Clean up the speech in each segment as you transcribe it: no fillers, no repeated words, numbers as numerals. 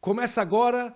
Começa agora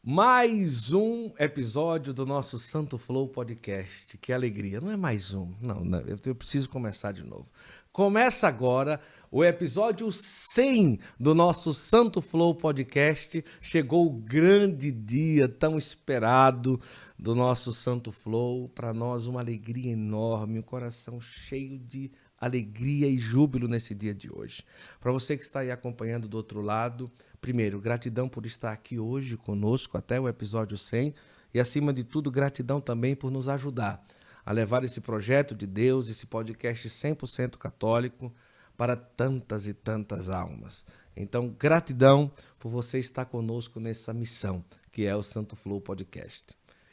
mais um episódio do nosso Santo Flow Podcast. Que alegria, não é mais um, não, eu preciso começar de novo. Começa agora o episódio 100 do nosso Santo Flow Podcast. Chegou o grande dia tão esperado do nosso Santo Flow. Para nós uma alegria enorme, um coração cheio de alegria e júbilo nesse dia de hoje. Para você que está aí acompanhando do outro lado, primeiro, gratidão por estar aqui hoje conosco até o episódio 100 e, acima de tudo, gratidão também por nos ajudar a levar esse projeto de Deus, esse podcast 100% católico para tantas e tantas almas. Então, gratidão por você estar conosco nessa missão que é o Santo Flow Podcast.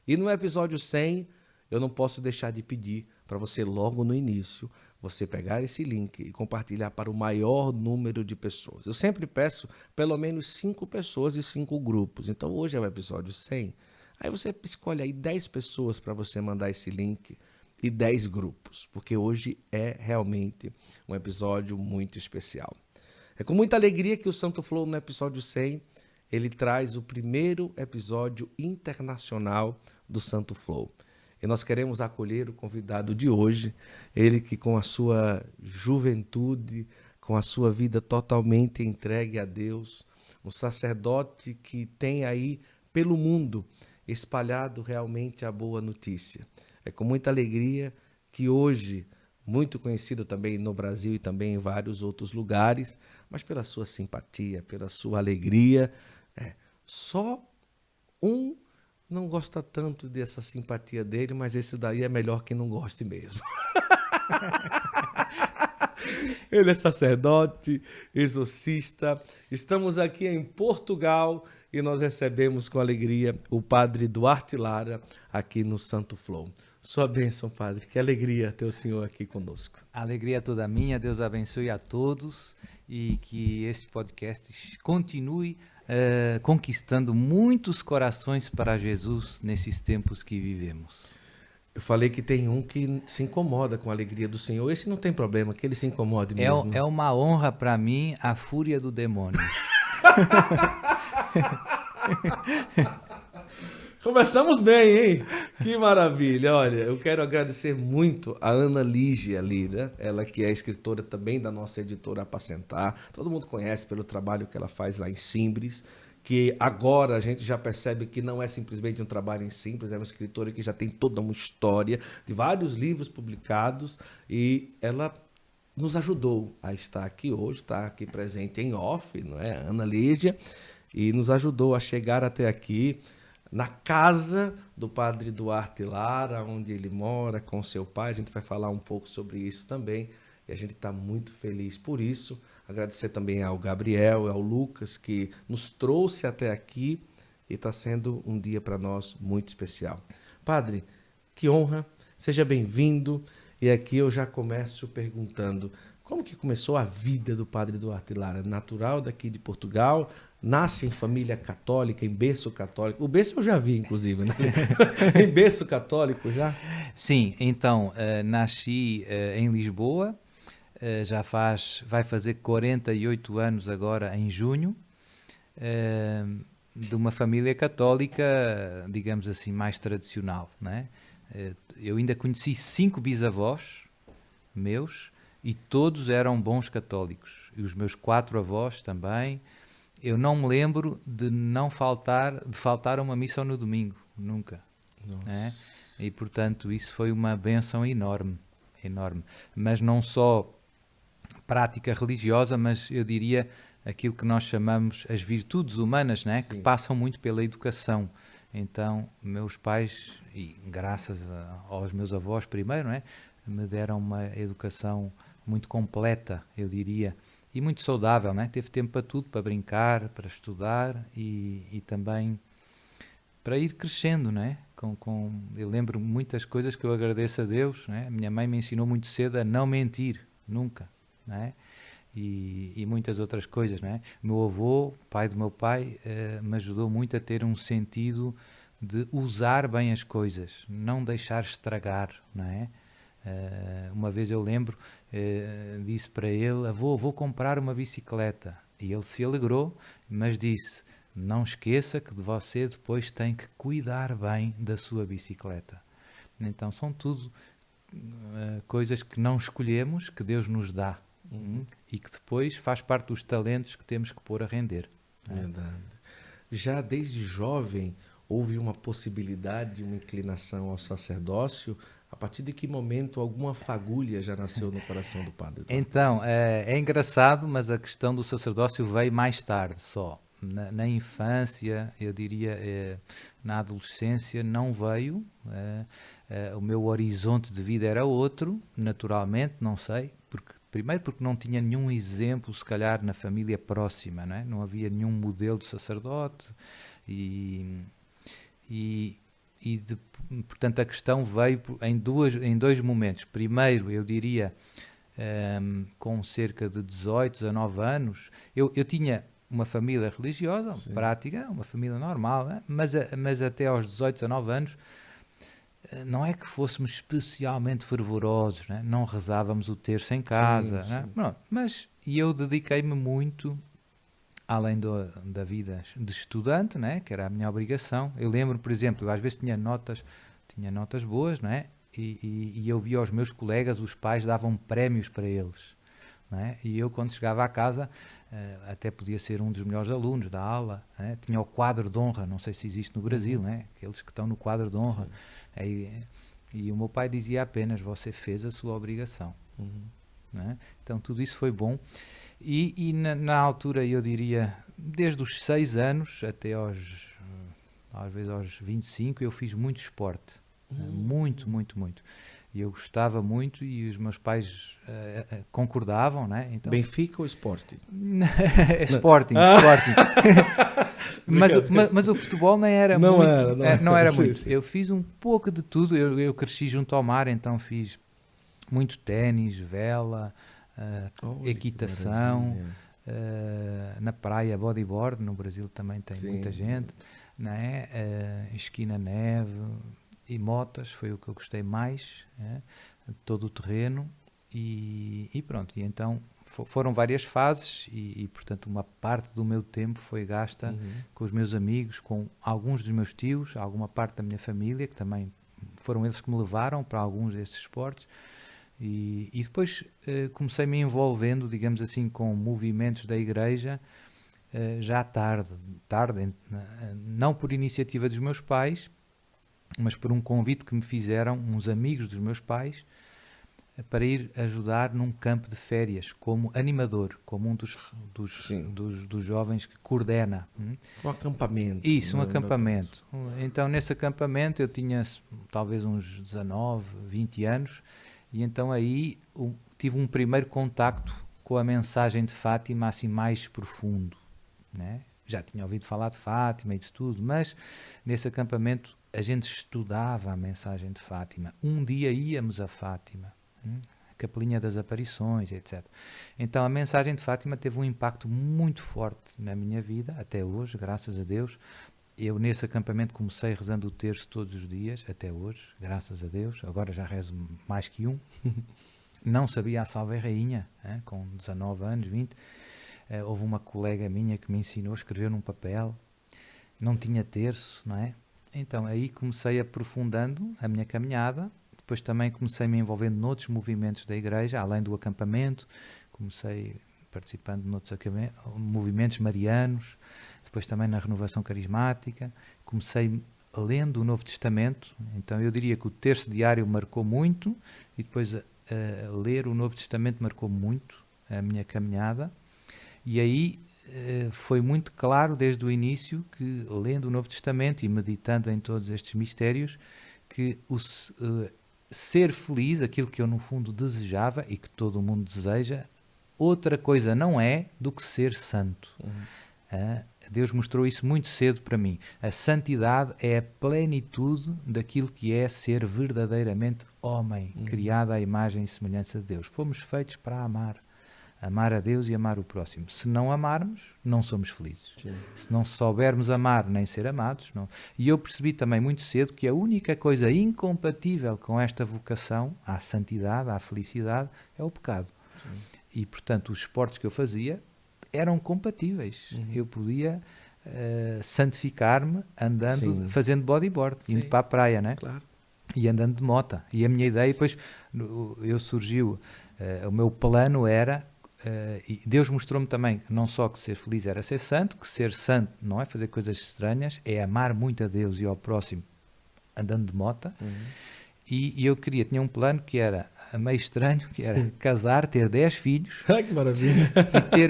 E no episódio 100, eu não posso deixar de pedir para você logo no início, você pegar esse link e compartilhar para o maior número de pessoas. Eu sempre peço pelo menos 5 pessoas e 5 grupos. Então hoje é o episódio 100. Aí você escolhe aí 10 pessoas para você mandar esse link e 10 grupos, porque hoje é realmente um episódio muito especial. É com muita alegria que o Santo Flow no episódio 100, ele traz o primeiro episódio internacional do Santo Flow. E nós queremos acolher o convidado de hoje, ele que com a sua juventude, com a sua vida totalmente entregue a Deus, um sacerdote que tem aí pelo mundo espalhado realmente a boa notícia. É com muita alegria que hoje, muito conhecido também no Brasil e também em vários outros lugares, mas pela sua simpatia, pela sua alegria, só um não gosta tanto dessa simpatia dele, mas esse daí é melhor que não goste mesmo. Ele é sacerdote, exorcista. Estamos aqui em Portugal e nós recebemos com alegria o padre Duarte Lara aqui no Santo Flow. Sua bênção, padre. Que alegria ter o senhor aqui conosco. A alegria é toda minha. Deus abençoe a todos e que este podcast continue conquistando muitos corações para Jesus nesses tempos que vivemos. Eu falei que tem um que se incomoda com a alegria do Senhor. Esse não tem problema, que ele se incomode mesmo. É uma honra para mim a fúria do demônio. Começamos bem, hein? Que maravilha. Olha, eu quero agradecer muito a Ana Lígia ali, né? Ela que é escritora também da nossa editora Apacentar. Todo mundo conhece pelo trabalho que ela faz lá em Simbres, que agora a gente já percebe que não é simplesmente um trabalho em Simbres, é uma escritora que já tem toda uma história de vários livros publicados e ela nos ajudou a estar aqui hoje, está aqui presente em off, não é? Ana Lígia, e nos ajudou a chegar até aqui, na casa do padre Duarte Lara, onde ele mora com seu pai. A gente vai falar um pouco sobre isso também e a gente está muito feliz por isso. Agradecer também ao Gabriel e ao Lucas que nos trouxe até aqui e está sendo um dia para nós muito especial. Padre, que honra, seja bem-vindo. E aqui eu já começo perguntando, como que começou a vida do padre Duarte Lara? Natural daqui de Portugal, nasce em família católica, em berço católico. O berço eu já vi, inclusive, né? Em berço católico já? Sim, então, nasci em Lisboa, vai fazer 48 anos agora em junho, de uma família católica, digamos assim, mais tradicional, né? Eu ainda conheci 5 bisavós meus e todos eram bons católicos. E os meus 4 avós também. Eu não me lembro de faltar a uma missa no domingo, nunca. Né? E, portanto, isso foi uma bênção enorme, enorme. Mas não só prática religiosa, mas eu diria aquilo que nós chamamos as virtudes humanas, né? Que passam muito pela educação. Então, meus pais, e graças aos meus avós primeiro, né? Me deram uma educação muito completa, eu diria, e muito saudável, né? Teve tempo para tudo, para brincar, para estudar e também para ir crescendo, né? Eu lembro muitas coisas que eu agradeço a Deus, né? A minha mãe me ensinou muito cedo a não mentir, nunca, né? E muitas outras coisas, né? Meu avô, pai do meu pai, me ajudou muito a ter um sentido de usar bem as coisas, não deixar estragar, não é? Uma vez eu lembro, disse para ele, avô, vou comprar uma bicicleta. E ele se alegrou, mas disse, não esqueça que você depois tem que cuidar bem da sua bicicleta. Então são tudo coisas que não escolhemos, que Deus nos dá, e que depois faz parte dos talentos que temos que pôr a render. Verdade. Já desde jovem houve uma possibilidade, uma inclinação ao sacerdócio? A partir de que momento alguma fagulha já nasceu no coração do padre? Então, é engraçado, mas a questão do sacerdócio veio mais tarde só. Na infância, eu diria, na adolescência, não veio. O meu horizonte de vida era outro, naturalmente, não sei. Primeiro porque não tinha nenhum exemplo, se calhar, na família próxima, não é? Não havia nenhum modelo de sacerdote portanto, a questão veio em dois momentos. Primeiro, eu diria, com cerca de 18, 19 anos, eu tinha uma família religiosa, Sim. prática, uma família normal, né? mas até aos 18, 19 anos, não é que fôssemos especialmente fervorosos, né? Não rezávamos o terço em casa, Sim, né? sim. Pronto, mas eu dediquei-me muito, além da vida de estudante, né? Que era a minha obrigação. Eu lembro, por exemplo, eu às vezes tinha notas boas, né? E eu via os meus colegas, os pais davam prémios para eles. É? E eu, quando chegava à casa, até podia ser um dos melhores alunos da aula, tinha o quadro de honra, não sei se existe no Brasil, aqueles que estão no quadro de honra. E o meu pai dizia apenas: você fez a sua obrigação. Então tudo isso foi bom. E na altura, eu diria, desde os 6 anos até às vezes aos 25, eu fiz muito esporte. Muito. E eu gostava muito e os meus pais concordavam, né? Então, Benfica ou Sporting? Sporting. mas o futebol não era Não muito. era. Não era Sim, muito. sim. Eu fiz um pouco de tudo. Eu cresci junto ao mar, então fiz muito ténis, vela, Olha, equitação, na praia bodyboard. No Brasil também tem Sim. muita gente, né? Esqui na neve. E motas foi o que eu gostei mais, todo o terreno, e pronto. E então foram várias fases e, portanto, uma parte do meu tempo foi gasta com os meus amigos, com alguns dos meus tios, alguma parte da minha família, que também foram eles que me levaram para alguns desses esportes. E depois comecei me envolvendo, digamos assim, com movimentos da igreja, já tarde, não por iniciativa dos meus pais, mas por um convite que me fizeram uns amigos dos meus pais para ir ajudar num campo de férias como animador, como um dos jovens que coordena. Um acampamento. Isso, um acampamento. Então, nesse acampamento eu tinha talvez uns 19, 20 anos, e então aí tive um primeiro contacto com a mensagem de Fátima assim mais profundo, né? Já tinha ouvido falar de Fátima e de tudo, mas nesse acampamento a gente estudava a mensagem de Fátima. Um dia íamos a Fátima, a Capelinha das Aparições, etc. Então a mensagem de Fátima teve um impacto muito forte na minha vida, até hoje, graças a Deus. Eu nesse acampamento comecei rezando o terço todos os dias, até hoje, graças a Deus. Agora já rezo mais que um. Não sabia a Salve Rainha, com 19 anos, 20. Houve uma colega minha que me ensinou a escrever num papel. Não tinha terço, não é? Então, aí comecei aprofundando a minha caminhada. Depois também comecei me envolvendo noutros movimentos da igreja, além do acampamento. Comecei participando de noutros movimentos marianos. Depois também na renovação carismática. Comecei lendo o Novo Testamento. Então, eu diria que o terço diário marcou muito. E depois ler o Novo Testamento marcou muito a minha caminhada. E aí foi muito claro desde o início que, lendo o Novo Testamento e meditando em todos estes mistérios, que ser feliz, aquilo que eu no fundo desejava e que todo o mundo deseja, outra coisa não é do que ser santo. Deus mostrou isso muito cedo para mim. A santidade é a plenitude daquilo que é ser verdadeiramente homem, criado à imagem e semelhança de Deus. Fomos feitos para amar a Deus e amar o próximo. Se não amarmos, não somos felizes. Sim. Se não soubermos amar nem ser amados, não. E eu percebi também muito cedo que a única coisa incompatível com esta vocação à santidade, à felicidade, é o pecado. Sim. E, portanto, os esportes que eu fazia eram compatíveis. Eu podia santificar-me andando, Sim. fazendo bodyboard, indo Sim. para a praia, né? Claro. E andando de moto. E a minha ideia, depois, surgiu, o meu plano era, e Deus mostrou-me também, não só que ser feliz era ser santo, que ser santo não é fazer coisas estranhas, é amar muito a Deus e ao próximo andando de moto. E eu tinha um plano que era meio estranho, que era casar, ter 10 filhos Ai, que maravilha.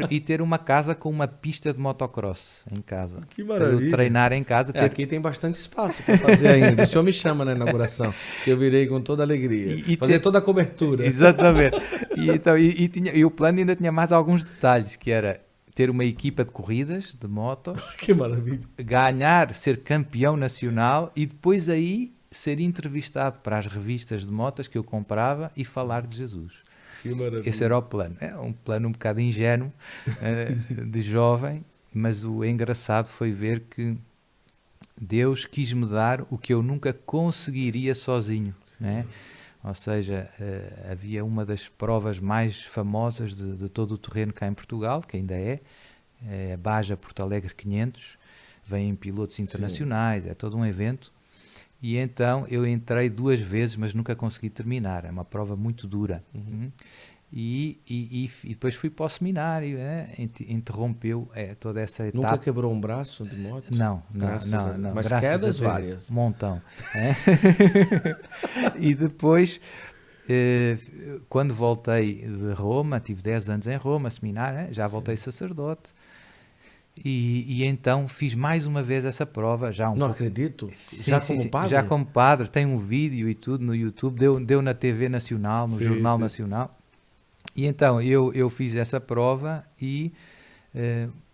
e ter uma casa com uma pista de motocross em casa. Que Para maravilha. eu treinar em casa. Aqui tem bastante espaço para fazer ainda. O senhor me chama na inauguração, que eu virei com toda alegria. Fazer toda a cobertura. Exatamente. E o plano ainda tinha mais alguns detalhes, que era ter uma equipa de corridas, de motos, Que maravilha. ganhar, ser campeão nacional e depois aí ser entrevistado para as revistas de motas que eu comprava e falar de Jesus. Que maravilha. Esse era o plano. É um plano um bocado ingênuo, de jovem, mas o engraçado foi ver que Deus quis-me dar o que eu nunca conseguiria sozinho, né? Ou seja, havia uma das provas mais famosas de todo o terreno cá em Portugal, que ainda é a Baja Porto Alegre 500, vêm pilotos internacionais, é todo um evento. E então eu entrei 2 vezes, mas nunca consegui terminar. É uma prova muito dura. E depois fui para o seminário, interrompeu toda essa etapa. Nunca quebrou um braço de moto? Não. Mas graças quedas a Deus, várias. Um montão. E depois, quando voltei de Roma, tive 10 anos em Roma, seminário, já voltei sacerdote. E então fiz mais uma vez essa prova. Não acredito. Sim, Como padre? Já como padre. Tem um vídeo e tudo no YouTube. Deu na TV Nacional, no Jornal Nacional. E então eu fiz essa prova e,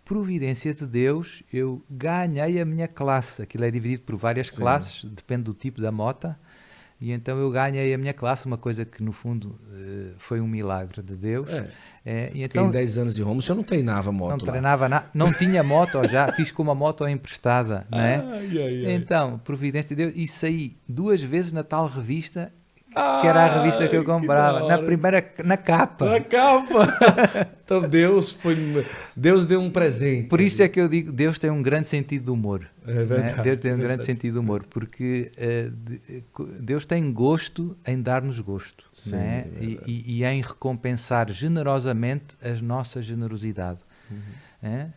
providência de Deus, eu ganhei a minha classe. Aquilo é dividido por várias classes, depende do tipo da moto. E então eu ganhei a minha classe, uma coisa que no fundo foi um milagre de Deus. E então, em 10 anos de Roma, o senhor não treinava moto? Não treinava nada, não tinha moto já, fiz com uma moto emprestada, né? Então, providência de Deus, e saí 2 vezes na tal revista, que era a revista que eu comprava, na capa. Na capa! Então Deus deu um presente. Por isso é que eu digo, Deus tem um grande sentido de humor. É verdade. Né? Deus tem um grande sentido de humor, porque Deus tem gosto em dar-nos gosto. Sim, né? E em recompensar generosamente a nossa generosidade.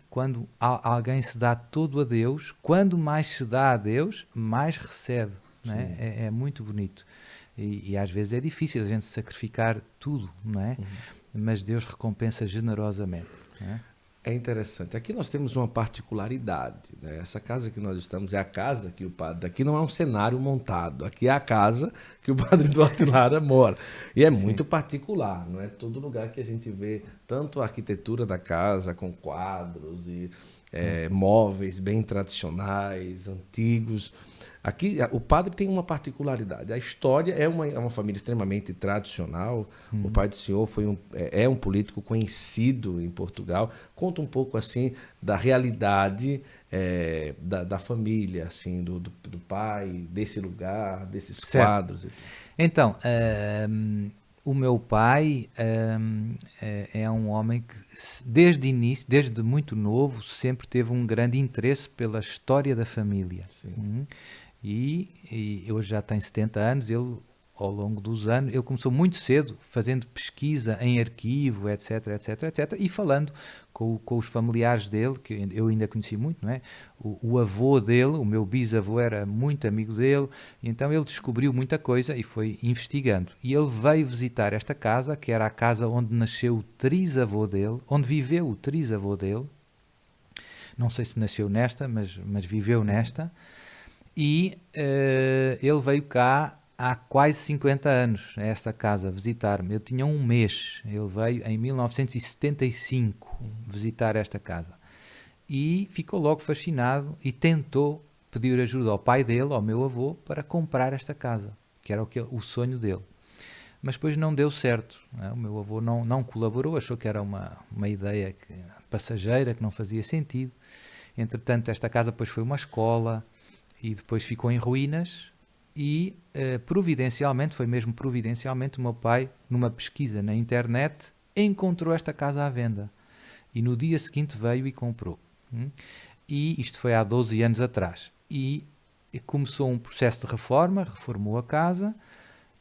Quando alguém se dá todo a Deus, quando mais se dá a Deus, mais recebe. Né? É muito bonito. E às vezes é difícil a gente sacrificar tudo, não é? Mas Deus recompensa generosamente. Não é? É interessante. Aqui nós temos uma particularidade, né? Essa casa que nós estamos é a casa que o padre... Aqui não é um cenário montado. Aqui é a casa que o padre Duarte Lara mora. E é muito particular. Não é todo lugar que a gente vê tanto a arquitetura da casa, com quadros e móveis bem tradicionais, antigos. Aqui, o padre tem uma particularidade. A história é uma família extremamente tradicional. O pai do senhor é um político conhecido em Portugal. Conta um pouco assim da realidade da família, assim, do pai, desse lugar, desses quadros. Então, o meu pai é um homem que, desde muito novo, sempre teve um grande interesse pela história da família. E hoje já tem 70 anos, ele, ao longo dos anos, ele começou muito cedo, fazendo pesquisa em arquivo, etc, e falando com os familiares dele, que eu ainda conheci muito, não é? O avô dele, o meu bisavô, era muito amigo dele, então ele descobriu muita coisa e foi investigando. E ele veio visitar esta casa, que era a casa onde nasceu o trisavô dele, onde viveu o trisavô dele. Não sei se nasceu nesta, mas viveu nesta. E ele veio cá há quase 50 anos, a esta casa, visitar-me. Eu tinha 1 mês. Ele veio em 1975 visitar esta casa. E ficou logo fascinado e tentou pedir ajuda ao pai dele, ao meu avô, para comprar esta casa, que era o sonho dele. Mas depois não deu certo. Né? O meu avô não colaborou, achou que era uma ideia passageira, que não fazia sentido. Entretanto, esta casa depois foi uma escola, e depois ficou em ruínas e providencialmente, o meu pai, numa pesquisa na internet, encontrou esta casa à venda e no dia seguinte veio e comprou. e isto foi há 12 anos atrás. E começou um processo de reforma, reformou a casa,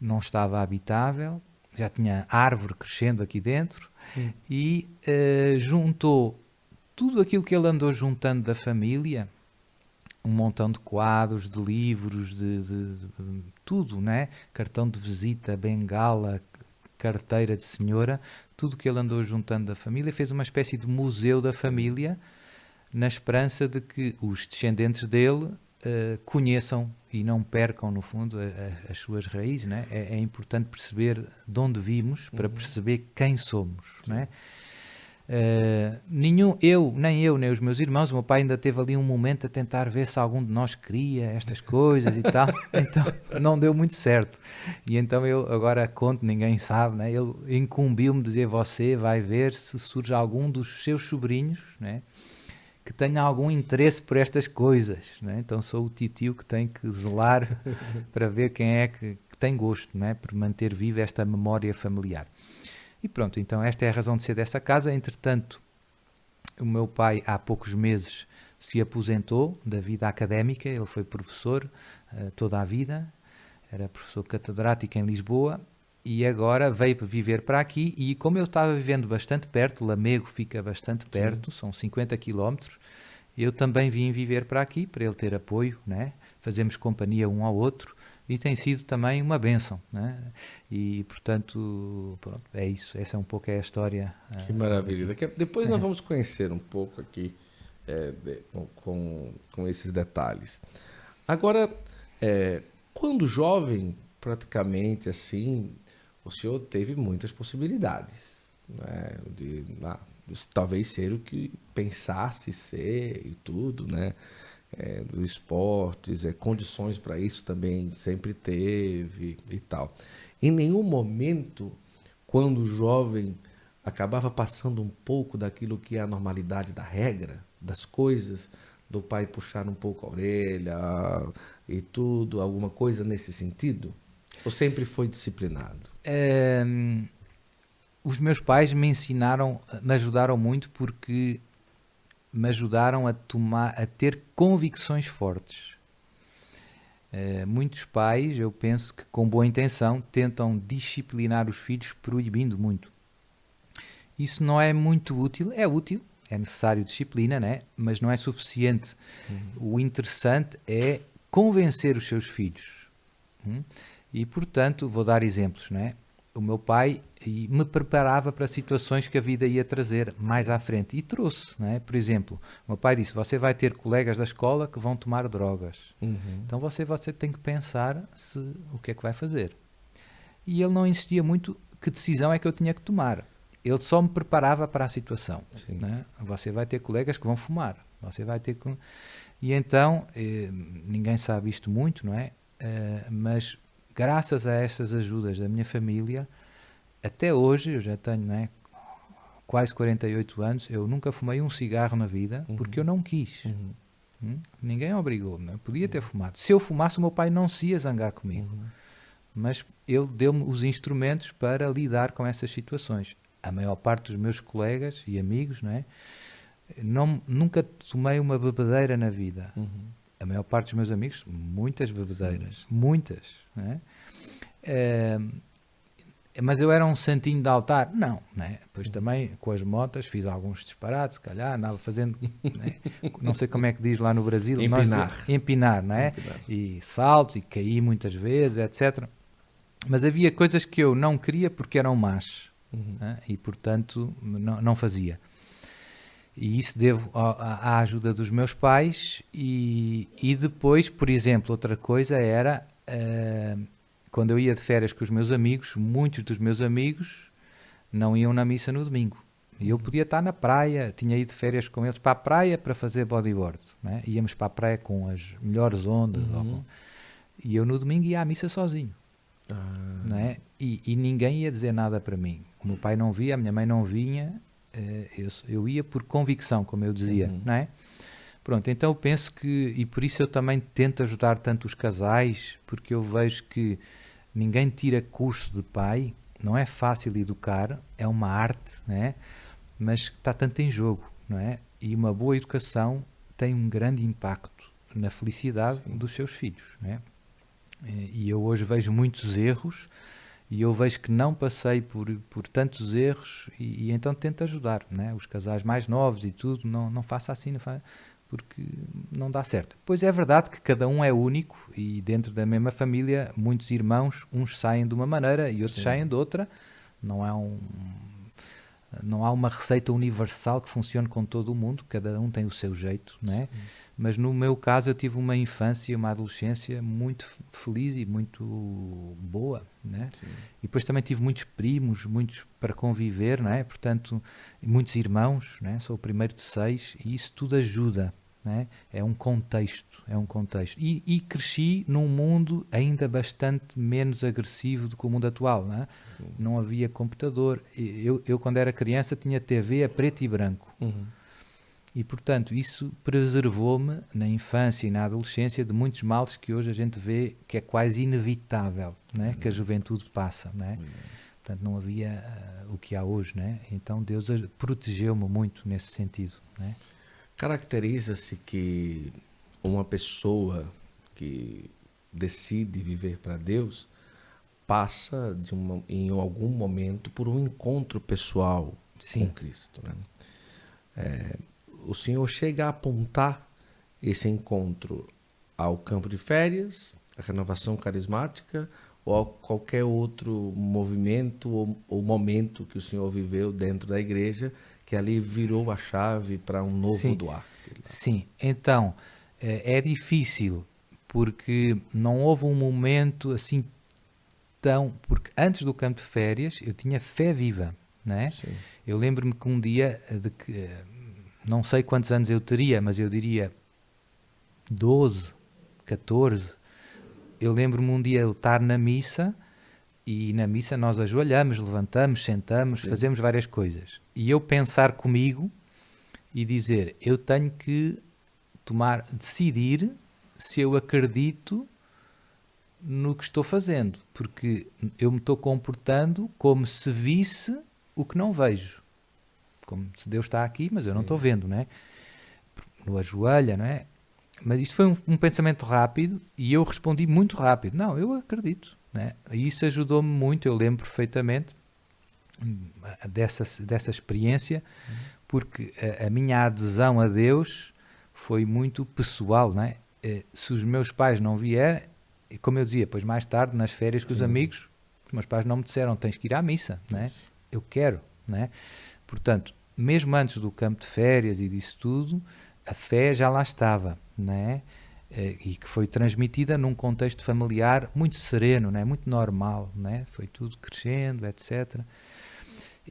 não estava habitável, já tinha árvore crescendo aqui dentro, e juntou tudo aquilo que ele andou juntando da família, um montão de quadros, de livros, de tudo, né? Cartão de visita, bengala, carteira de senhora, tudo que ele andou juntando da família, fez uma espécie de museu da família, na esperança de que os descendentes dele conheçam e não percam, no fundo, as suas raízes, né? É importante perceber de onde vimos para perceber quem somos, né? Nem eu, nem os meus irmãos, o meu pai ainda teve ali um momento a tentar ver se algum de nós queria estas coisas e tal, então não deu muito certo, e então eu agora conto, ninguém sabe, né? Ele incumbiu-me de dizer: você vai ver se surge algum dos seus sobrinhos, né, que tenha algum interesse por estas coisas, né? Então sou o titio que tem que zelar para ver quem é que tem gosto, né, por manter viva esta memória familiar. E pronto, então esta é a razão de ser desta casa. Entretanto, o meu pai há poucos meses se aposentou da vida académica, ele foi professor toda a vida, era professor catedrático em Lisboa, e agora veio viver para aqui, e como eu estava vivendo bastante perto, Lamego fica bastante perto, são 50 quilómetros, eu também vim viver para aqui, para ele ter apoio, né? Fazemos companhia um ao outro, e tem sido também uma bênção, né? E portanto, pronto, é isso, essa é um pouco a história. Que maravilha. Depois nós vamos conhecer um pouco aqui com esses detalhes. Agora, quando jovem, praticamente assim, o senhor teve muitas possibilidades, né? Talvez ser o que pensasse ser e tudo, né? Do esportes, condições para isso também sempre teve e tal. Em nenhum momento, quando jovem, acabava passando um pouco daquilo que é a normalidade da regra, das coisas, do pai puxar um pouco a orelha e tudo, alguma coisa nesse sentido? Ou sempre foi disciplinado? Os meus pais me ajudaram muito, porque me ajudaram a ter convicções fortes. Muitos pais, eu penso que com boa intenção, tentam disciplinar os filhos proibindo muito. Isso não é muito útil, é necessário disciplina, né? Mas não é suficiente. O interessante é convencer os seus filhos. E, portanto, vou dar exemplos, né? O meu pai me preparava para situações que a vida ia trazer mais à frente, e trouxe, né? Por exemplo, o meu pai disse: você vai ter colegas da escola que vão tomar drogas, então você tem que pensar o que é que vai fazer. E ele não insistia muito que decisão é que eu tinha que tomar, ele só me preparava para a situação, né? Você vai ter colegas que vão fumar, você vai ter que... E então, ninguém sabe isto muito, não é? Mas graças a estas ajudas da minha família, até hoje, eu já tenho, não é, quase 48 anos, eu nunca fumei um cigarro na vida, porque eu não quis. Ninguém obrigou, não é? Podia ter fumado. Se eu fumasse, o meu pai não se ia zangar comigo. Mas ele deu-me os instrumentos para lidar com essas situações. A maior parte dos meus colegas e amigos, não é? Nunca tomei uma bebedeira na vida. A maior parte dos meus amigos, muitas bebedeiras, muitas, não é? Mas eu era um santinho de altar? Não, né? Depois também com as motas fiz alguns disparates, se calhar andava fazendo, né? Não sei como é que diz lá no Brasil, empinar, não é? Empinar. E saltos, e caí muitas vezes, etc. Mas havia coisas que eu não queria porque eram más, né? E portanto não fazia. E isso devo à ajuda dos meus pais. E depois, por exemplo, outra coisa era... quando eu ia de férias com os meus amigos, muitos dos meus amigos não iam na missa no domingo. E eu podia estar na praia, tinha ido de férias com eles para a praia para fazer bodyboard, né? Íamos para a praia com as melhores ondas. E eu no domingo ia à missa sozinho. Né? E ninguém ia dizer nada para mim. O meu pai não via, a minha mãe não vinha. Eu ia por convicção, como eu dizia. Não é? Pronto, então eu penso que, e por isso eu também tento ajudar tanto os casais, porque eu vejo que ninguém tira curso de pai, não é fácil educar, é uma arte, né? Mas está tanto em jogo, não é? E uma boa educação tem um grande impacto na felicidade dos seus filhos, né? E eu hoje vejo muitos erros e eu vejo que não passei por tantos erros e então tento ajudar, né? Os casais mais novos e tudo, não faça assim, não faça, porque não dá certo. Pois é verdade que cada um é único e dentro da mesma família muitos irmãos, uns saem de uma maneira e outros saem de outra. Não há uma receita universal que funcione com todo o mundo, cada um tem o seu jeito, né? Mas no meu caso eu tive uma infância e uma adolescência muito feliz e muito boa, né? E depois também tive muitos primos, muitos para conviver, né? Portanto, muitos irmãos, né? Sou o primeiro de 6 e isso tudo ajuda, né? É um contexto. E cresci num mundo ainda bastante menos agressivo do que o mundo atual, né? Não havia computador. Eu, quando era criança, tinha TV a preto e branco. E, portanto, isso preservou-me na infância e na adolescência de muitos males que hoje a gente vê que é quase inevitável, né? Que a juventude passa, né? Portanto, não havia o que há hoje, né? Então, Deus protegeu-me muito nesse sentido, né? Caracteriza-se que uma pessoa que decide viver para Deus passa em algum momento por um encontro pessoal com Cristo, né? O senhor chega a apontar esse encontro ao campo de férias, à renovação carismática ou a qualquer outro movimento ou momento que o senhor viveu dentro da igreja que ali virou a chave para um novo Duarte? Sim, então é difícil porque não houve um momento assim tão... Porque antes do campo de férias eu tinha fé viva, né? Eu lembro-me que um dia, não sei quantos anos eu teria, mas eu diria 12, 14. Eu lembro-me um dia eu estar na missa e na missa nós ajoelhamos, levantamos, sentamos, fazemos várias coisas. E eu pensar comigo e dizer, eu tenho que decidir se eu acredito no que estou fazendo, porque eu me estou comportando como se visse o que não vejo. Como se Deus está aqui, mas eu não estou vendo, não é? No ajoelha, não é? Mas isto foi um pensamento rápido e eu respondi muito rápido. Não, eu acredito, não é? E isso ajudou-me muito, eu lembro perfeitamente dessa experiência, porque a minha adesão a Deus foi muito pessoal, não é? Se os meus pais não vierem, como eu dizia, depois mais tarde, nas férias com os amigos, os meus pais não me disseram, tens que ir à missa, não é? Eu quero, não é? Portanto, mesmo antes do campo de férias e disso tudo, a fé já lá estava, não é? E que foi transmitida num contexto familiar muito sereno, não é? Muito normal, não é? Foi tudo crescendo, etc.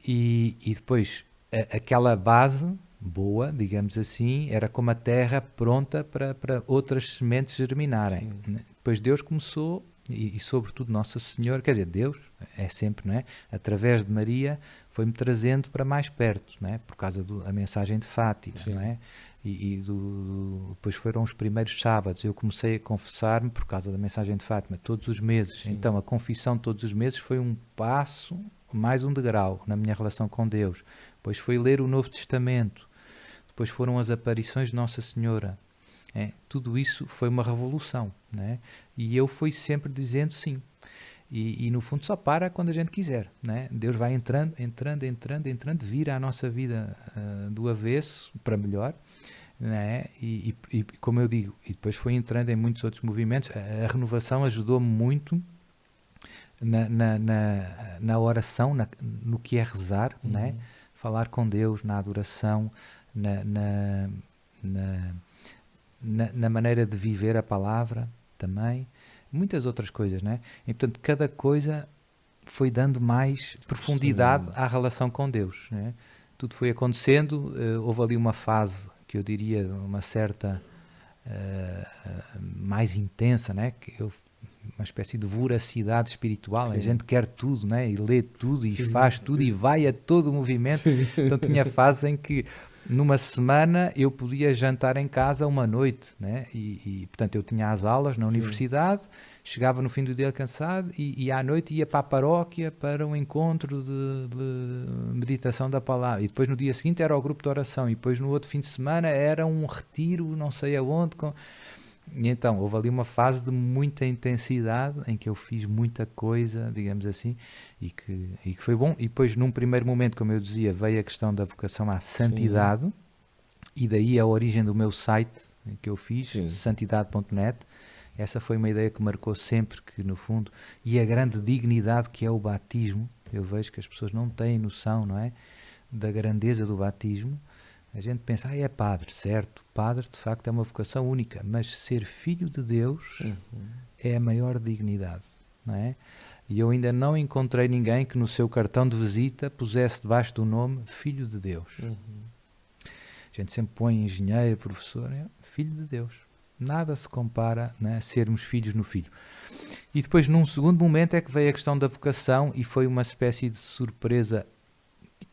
E depois, aquela base boa, digamos assim, era como a terra pronta para outras sementes germinarem. Depois Deus começou, e sobretudo Nossa Senhora, quer dizer, Deus é sempre, não é? Através de Maria, foi-me trazendo para mais perto, não é? Por causa da mensagem de Fátima, não é? Depois foram os primeiros sábados, eu comecei a confessar-me por causa da mensagem de Fátima, todos os meses. Então a confissão todos os meses foi um passo, mais um degrau na minha relação com Deus. Depois foi ler o Novo Testamento, depois foram as aparições de Nossa Senhora. Tudo isso foi uma revolução, né? E eu fui sempre dizendo sim. E no fundo só para quando a gente quiser, né? Deus vai entrando, vira a nossa vida do avesso para melhor, né? E como eu digo, e depois foi entrando em muitos outros movimentos. A renovação ajudou-me muito na oração, no que é rezar, né? Falar com Deus, na adoração, na maneira de viver a palavra também, muitas outras coisas, né? E portanto cada coisa foi dando mais profundidade à relação com Deus, né? Tudo foi acontecendo, houve ali uma fase que eu diria uma certa mais intensa, né? Que uma espécie de voracidade espiritual, a gente quer tudo, né? E lê tudo e faz tudo e vai a todo o movimento. Então tinha fases em que numa semana eu podia jantar em casa uma noite, né? Portanto eu tinha as aulas na universidade, chegava no fim do dia cansado e à noite ia para a paróquia para um encontro de meditação da palavra, e depois no dia seguinte era o grupo de oração, e depois no outro fim de semana era um retiro não sei aonde, e então houve ali uma fase de muita intensidade em que eu fiz muita coisa, digamos assim, e que foi bom. E depois num primeiro momento, como eu dizia, veio a questão da vocação à santidade, e daí a origem do meu site que eu fiz, santidade.net. Essa foi uma ideia que marcou sempre, que no fundo, e a grande dignidade que é o batismo. Eu vejo que as pessoas não têm noção, não é, da grandeza do batismo. A gente pensa, é padre, certo, padre de facto é uma vocação única, mas ser filho de Deus é a maior dignidade, não é? E eu ainda não encontrei ninguém que no seu cartão de visita pusesse debaixo do nome Filho de Deus. A gente sempre põe engenheiro, professor, Filho de Deus. Nada se compara, né, a sermos filhos no Filho. E depois, num segundo momento, é que veio a questão da vocação, e foi uma espécie de surpresa.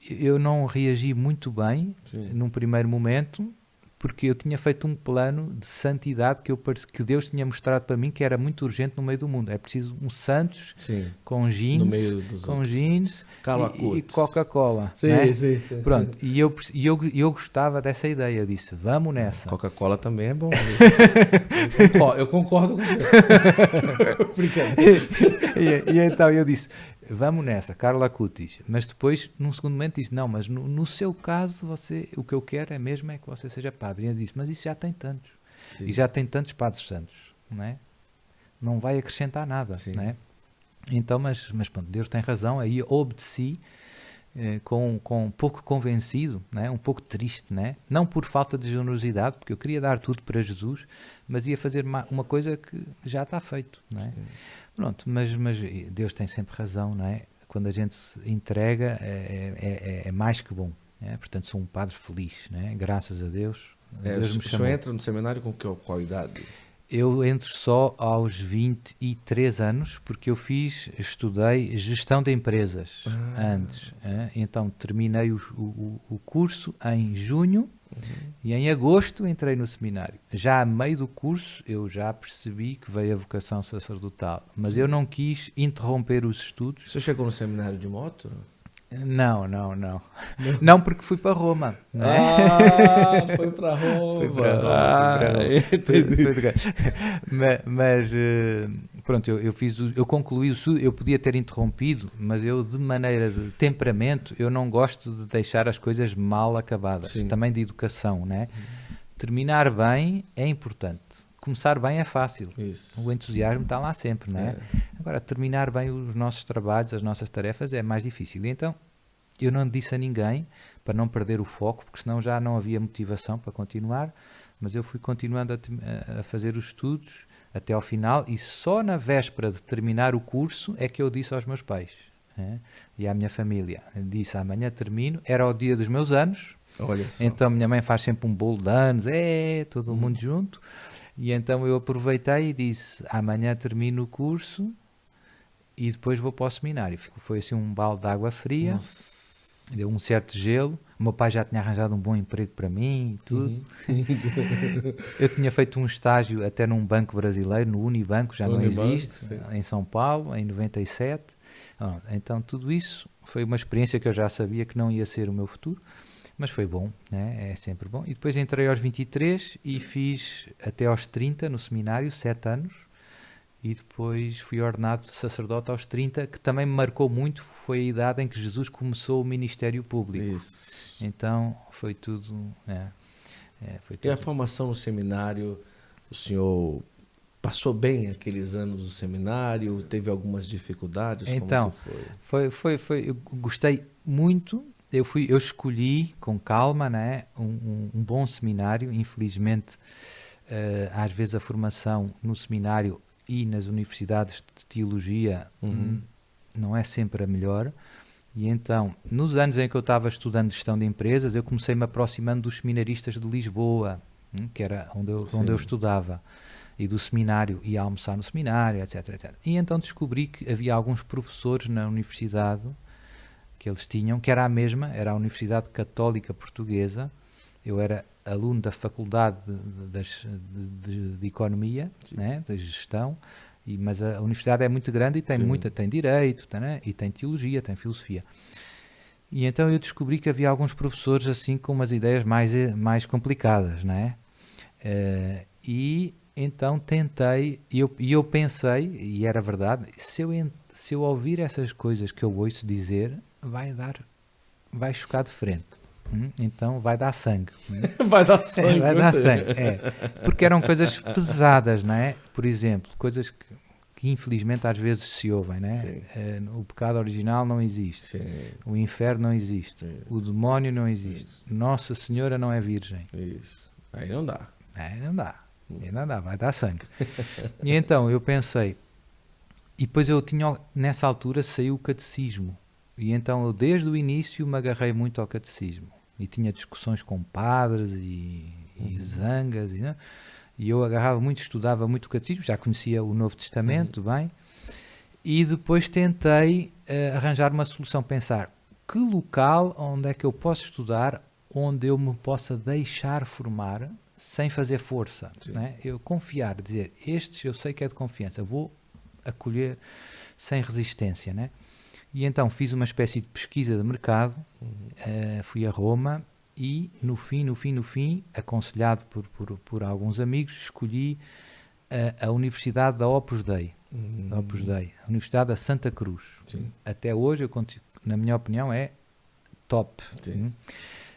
Eu não reagi muito bem num primeiro momento, porque eu tinha feito um plano de santidade que Deus tinha mostrado para mim que era muito urgente no meio do mundo. É preciso um santos com jeans, e Coca-Cola. Sim, né? sim. Pronto, e eu gostava dessa ideia. Eu disse, vamos nessa. Coca-Cola também é bom. Eu concordo com você. E então eu disse, vamos nessa, Carla Acutis. Mas depois, num segundo momento, disse, não, mas no seu caso, o que eu quero é que você seja padre. E eu disse, mas isso já tem tantos. Sim. E já tem tantos padres santos, não é? Não vai acrescentar nada, não é? Então, mas pronto, Deus tem razão, aí obedeci, com um pouco convencido, não é? Um pouco triste, não é? Não por falta de generosidade, porque eu queria dar tudo para Jesus, mas ia fazer uma coisa que já está feito, não é? Pronto, mas Deus tem sempre razão, não é? Quando a gente se entrega é mais que bom, é? Portanto sou um padre feliz, não é? Graças a Deus. Deus me chamou. O senhor entra no seminário com qual idade? Eu entro só aos 23 anos, porque eu estudei gestão de empresas antes. Então terminei o curso em junho e em agosto entrei no seminário. Já a meio do curso eu já percebi que veio a vocação sacerdotal, mas eu não quis interromper os estudos. Você chegou no seminário de moto? Não. Não, porque fui para Roma. Né? Foi para Roma. Mas pronto, eu concluí o estudo. Eu podia ter interrompido, mas eu, de maneira de temperamento, eu não gosto de deixar as coisas mal acabadas. Também de educação, né? Terminar bem é importante. Começar bem é fácil. Isso. O entusiasmo está lá sempre, não é? Agora, terminar bem os nossos trabalhos, as nossas tarefas é mais difícil. Então, eu não disse a ninguém para não perder o foco, porque senão já não havia motivação para continuar, mas eu fui continuando a fazer os estudos até ao final, e só na véspera de terminar o curso é que eu disse aos meus pais, e à minha família. Disse, amanhã termino, era o dia dos meus anos. Olha só. Então minha mãe faz sempre um bolo de anos, todo mundo junto. E então eu aproveitei e disse, amanhã termino o curso e depois vou para o seminário. Foi assim um balde de água fria. Nossa. Deu um certo gelo. O meu pai já tinha arranjado um bom emprego para mim e tudo. Eu tinha feito um estágio até num banco brasileiro, no Unibanco, já não existe, em São Paulo, em 97. Então tudo isso foi uma experiência que eu já sabia que não ia ser o meu futuro. Mas foi bom, né? É sempre bom. E depois entrei aos 23 e fiz até aos 30 no seminário, 7 anos. E depois fui ordenado sacerdote aos 30, que também me marcou muito. Foi a idade em que Jesus começou o ministério público. Isso. Então foi tudo... foi tudo. E a formação no seminário, o senhor passou bem aqueles anos do seminário? Teve algumas dificuldades? Então, eu gostei muito. Eu escolhi com calma, né, um bom seminário. Infelizmente, às vezes a formação no seminário e nas universidades de teologia não é sempre a melhor. E então, nos anos em que eu estava estudando gestão de empresas, eu comecei-me aproximando dos seminaristas de Lisboa, que era onde eu estudava, e do seminário, ia almoçar no seminário, etc. E então descobri que havia alguns professores na universidade que eles tinham, que era a mesma, era a Universidade Católica Portuguesa, eu era aluno da Faculdade de Economia, né, de Gestão, mas a universidade é muito grande e tem tem Direito, né, e tem Teologia, tem Filosofia. E então eu descobri que havia alguns professores assim com umas ideias mais complicadas, né? E então tentei, e eu pensei, e era verdade, se eu ouvir essas coisas que eu ouço dizer, vai chocar de frente. Então vai dar sangue. Vai dar sangue. Vai dar sangue, porque eram coisas pesadas, não é? Por exemplo, coisas que infelizmente às vezes se ouvem, né? O pecado original não existe, o inferno não existe, o demónio não existe, Nossa Senhora não é virgem. Isso. Aí não dá. Não dá, vai dar sangue. E então eu pensei, e depois nessa altura saiu o catecismo, e então eu desde o início me agarrei muito ao catecismo, e tinha discussões com padres e zangas, e eu agarrava muito, estudava muito o catecismo, já conhecia o Novo Testamento, bem, e depois tentei arranjar uma solução, pensar que local onde é que eu posso estudar, onde eu me possa deixar formar, sem fazer força, né? Eu confiar, dizer, estes eu sei que é de confiança, vou acolher sem resistência, né? E então fiz uma espécie de pesquisa de mercado, fui a Roma e no fim, aconselhado por alguns amigos, escolhi a Universidade da Opus Dei, a Universidade da Santa Cruz. Até hoje, na minha opinião, é top.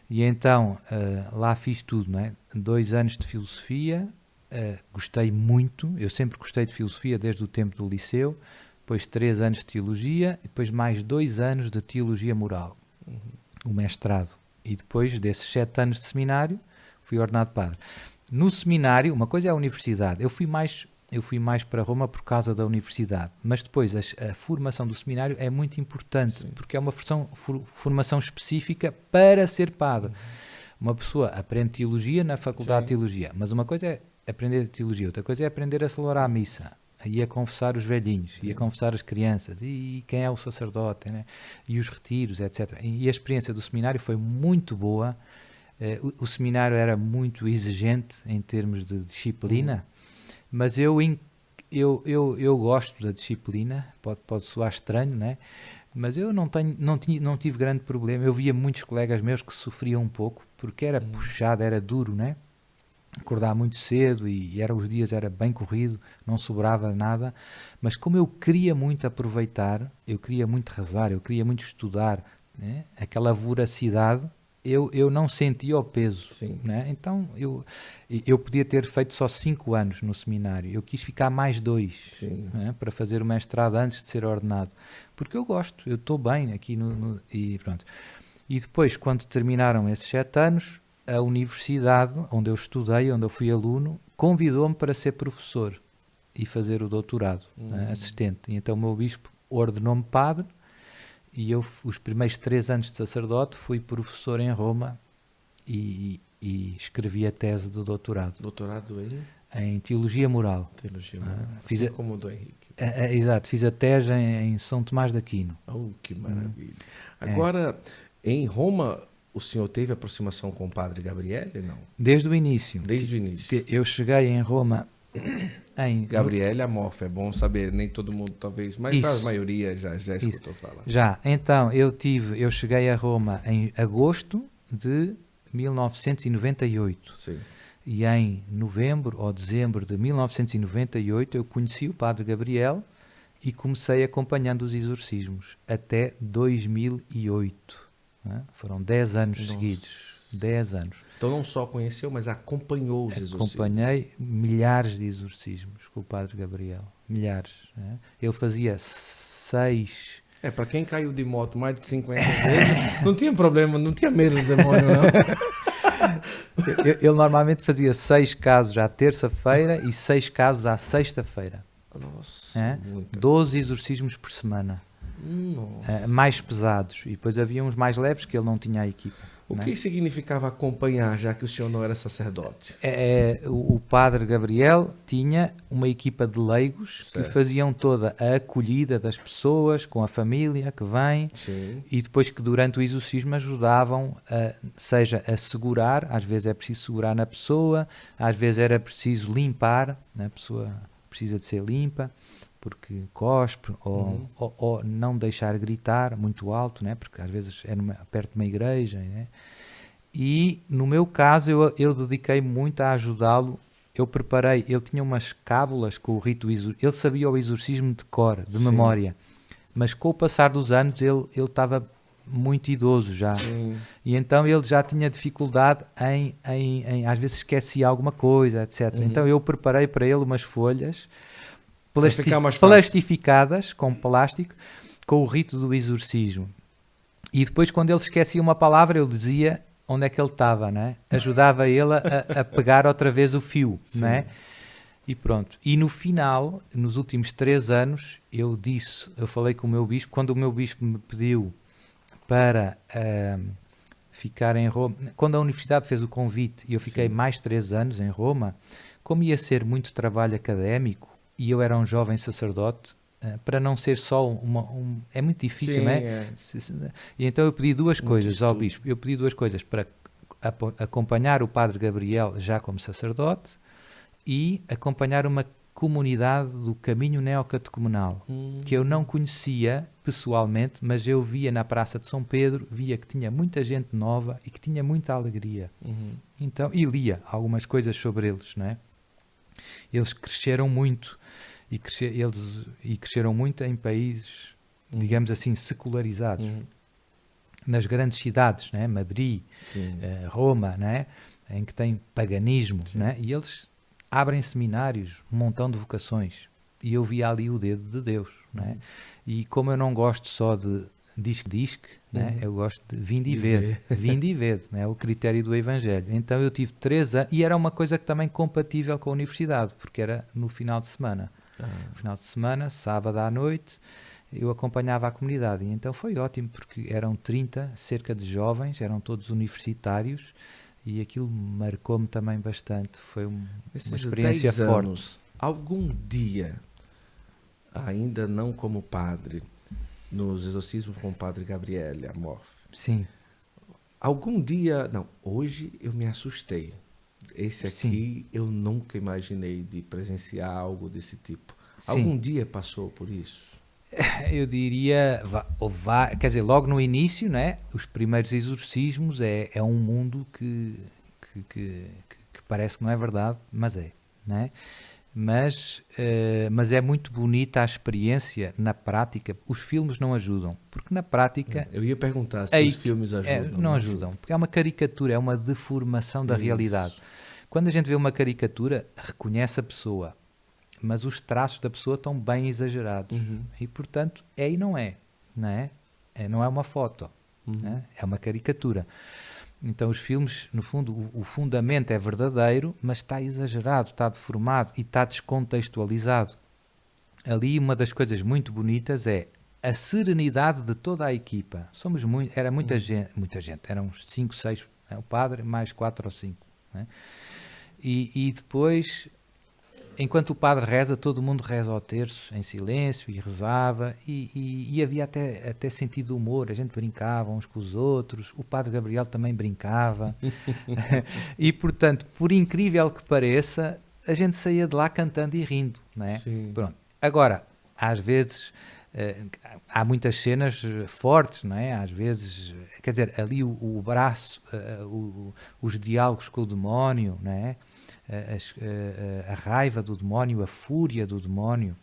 E então lá fiz tudo, não é? 2 anos de filosofia, gostei muito, eu sempre gostei de filosofia desde o tempo do liceu, depois 3 anos de teologia, e depois mais 2 anos de teologia moral, o mestrado. E depois desses 7 anos de seminário, fui ordenado padre. No seminário, uma coisa é a universidade, eu fui mais para Roma por causa da universidade, mas depois a formação do seminário é muito importante, porque é uma formação específica para ser padre. Uma pessoa aprende teologia na faculdade de teologia, mas uma coisa é aprender teologia, outra coisa é aprender a celebrar a missa, e a confessar os velhinhos, e a confessar as crianças, e quem é o sacerdote, né? E os retiros, etc. E a experiência do seminário foi muito boa. O seminário era muito exigente em termos de disciplina, mas eu gosto da disciplina, pode soar estranho, né? Mas eu não tive grande problema. Eu via muitos colegas meus que sofriam um pouco, porque era puxado, era duro, né? Acordar muito cedo e os dias era bem corrido, não sobrava nada, mas como eu queria muito aproveitar, eu queria muito rezar, eu queria muito estudar, né? Aquela voracidade, eu não sentia o peso, né? Então eu podia ter feito só 5 anos no seminário, eu quis ficar mais 2, né? Para fazer o mestrado antes de ser ordenado, porque eu gosto, eu estou bem aqui e pronto. E depois, quando terminaram esses 7 anos, a universidade onde eu estudei, onde eu fui aluno, convidou-me para ser professor e fazer o doutorado, né, assistente. E então o meu bispo ordenou-me padre e eu, os primeiros 3 anos de sacerdote, fui professor em Roma e escrevi a tese do doutorado. Doutorado em Teologia Moral. Teologia Moral. Fiz como o do Henrique. Exato, fiz a tese em São Tomás de Aquino. Que maravilha. Agora, em Roma, o senhor teve aproximação com o padre Gabriele, não? Desde o início. Desde o início. Eu cheguei em Roma Gabriele Amorfo, é bom saber, nem todo mundo talvez, mas a maioria já escutou falar. Já, então eu cheguei a Roma em agosto de 1998. Sim. E em novembro ou dezembro de 1998 eu conheci o padre Gabriel e comecei acompanhando os exorcismos até 2008. Foram 10 anos seguidos. 10 anos. Então não só conheceu, mas acompanhou os exorcismos. Acompanhei milhares de exorcismos com o padre Gabriel. Milhares. Né? Ele fazia 6... para quem caiu de moto mais de 50 vezes, não tinha problema, não tinha medo do demônio, não. Ele normalmente fazia 6 casos à terça-feira e 6 casos à sexta-feira. Nossa, 12 exorcismos por semana. mais pesados. E depois havia uns mais leves que ele não tinha a equipa. O que significava acompanhar, já que o senhor não era sacerdote? O padre Gabriel tinha uma equipa de leigos Certo. que faziam toda a acolhida das pessoas, com a família que vem, Sim. e depois que durante o exorcismo ajudavam, seja a segurar, às vezes é preciso segurar na pessoa, às vezes era preciso limpar, a pessoa precisa de ser limpa, porque cospe, ou não deixar gritar muito alto, né? Porque às vezes é perto de uma igreja, né? E no meu caso eu dediquei muito a ajudá-lo. Eu preparei, ele tinha umas cábulas com o rito, ele sabia o exorcismo de cor, de memória, mas com o passar dos anos ele estava muito idoso já. Sim. E então ele já tinha dificuldade em às vezes esquecia alguma coisa, etc. Então eu preparei para ele umas folhas plastificadas com plástico, com o rito do exorcismo. E depois, quando ele esquecia uma palavra, eu dizia onde é que ele estava, né? Ajudava ele a pegar outra vez o fio, né? E pronto. E no final, nos últimos 3 anos, eu falei com o meu bispo, quando o meu bispo me pediu para ficar em Roma, quando a universidade fez o convite e eu fiquei mais 3 anos em Roma, como ia ser muito trabalho académico, e eu era um jovem sacerdote, para não ser só é muito difícil, não é? E então eu pedi 2 coisas ao bispo. Eu pedi 2 coisas para acompanhar o padre Gabriel já como sacerdote e acompanhar uma comunidade do caminho neocatecumenal, que eu não conhecia pessoalmente, mas eu via na Praça de São Pedro, via que tinha muita gente nova e que tinha muita alegria. Então, e lia algumas coisas sobre eles, não é? Eles cresceram muito e cresceram muito em países, digamos assim, secularizados. Nas grandes cidades, né? Madrid, Roma, né? Em que tem paganismo, né? E eles abrem seminários, um montão de vocações. E eu via ali o dedo de Deus, né? E como eu não gosto só de disque, né? Eu gosto de vinde e vede, né? O critério do Evangelho. Então eu tive 3 anos, e era uma coisa que também compatível com a universidade, porque era no final de semana. No final de semana, sábado à noite, eu acompanhava a comunidade. E então foi ótimo, porque eram cerca de jovens, eram todos universitários, e aquilo marcou-me também bastante. Foi uma experiência forte. Anos, algum dia, ainda não como padre, nos exorcismos com o padre Gabriel Amorf. Sim. Algum dia, não, hoje eu me assustei. Esse aqui eu nunca imaginei de presenciar algo desse tipo. Algum dia passou por isso? Eu diria, quer dizer, logo no início, né, os primeiros exorcismos é um mundo que parece que não é verdade, mas é, né? Mas é muito bonita a experiência na prática. Os filmes não ajudam, porque na prática... Eu ia perguntar se os filmes ajudam. Não ajudam, porque é uma caricatura, é uma deformação da realidade. Quando a gente vê uma caricatura, reconhece a pessoa, mas os traços da pessoa estão bem exagerados. E, portanto, é e não é. Não é, não é uma foto, né? É uma caricatura. Então os filmes, no fundo, o fundamento é verdadeiro, mas está exagerado, está deformado e está descontextualizado. Ali uma das coisas muito bonitas é a serenidade de toda a equipa. Era muita gente, eram uns 5, 6, o padre, mais 4 ou 5. Né? E depois, enquanto o padre reza, todo mundo reza ao terço, em silêncio, e rezava, e havia até sentido de humor, a gente brincava uns com os outros, o padre Gabriel também brincava, e portanto, por incrível que pareça, a gente saía de lá cantando e rindo, não é? Pronto. Agora, às vezes, há muitas cenas fortes, não é? Às vezes, quer dizer, ali o braço, os diálogos com o demónio, não é? A raiva do demónio, a fúria do demónio,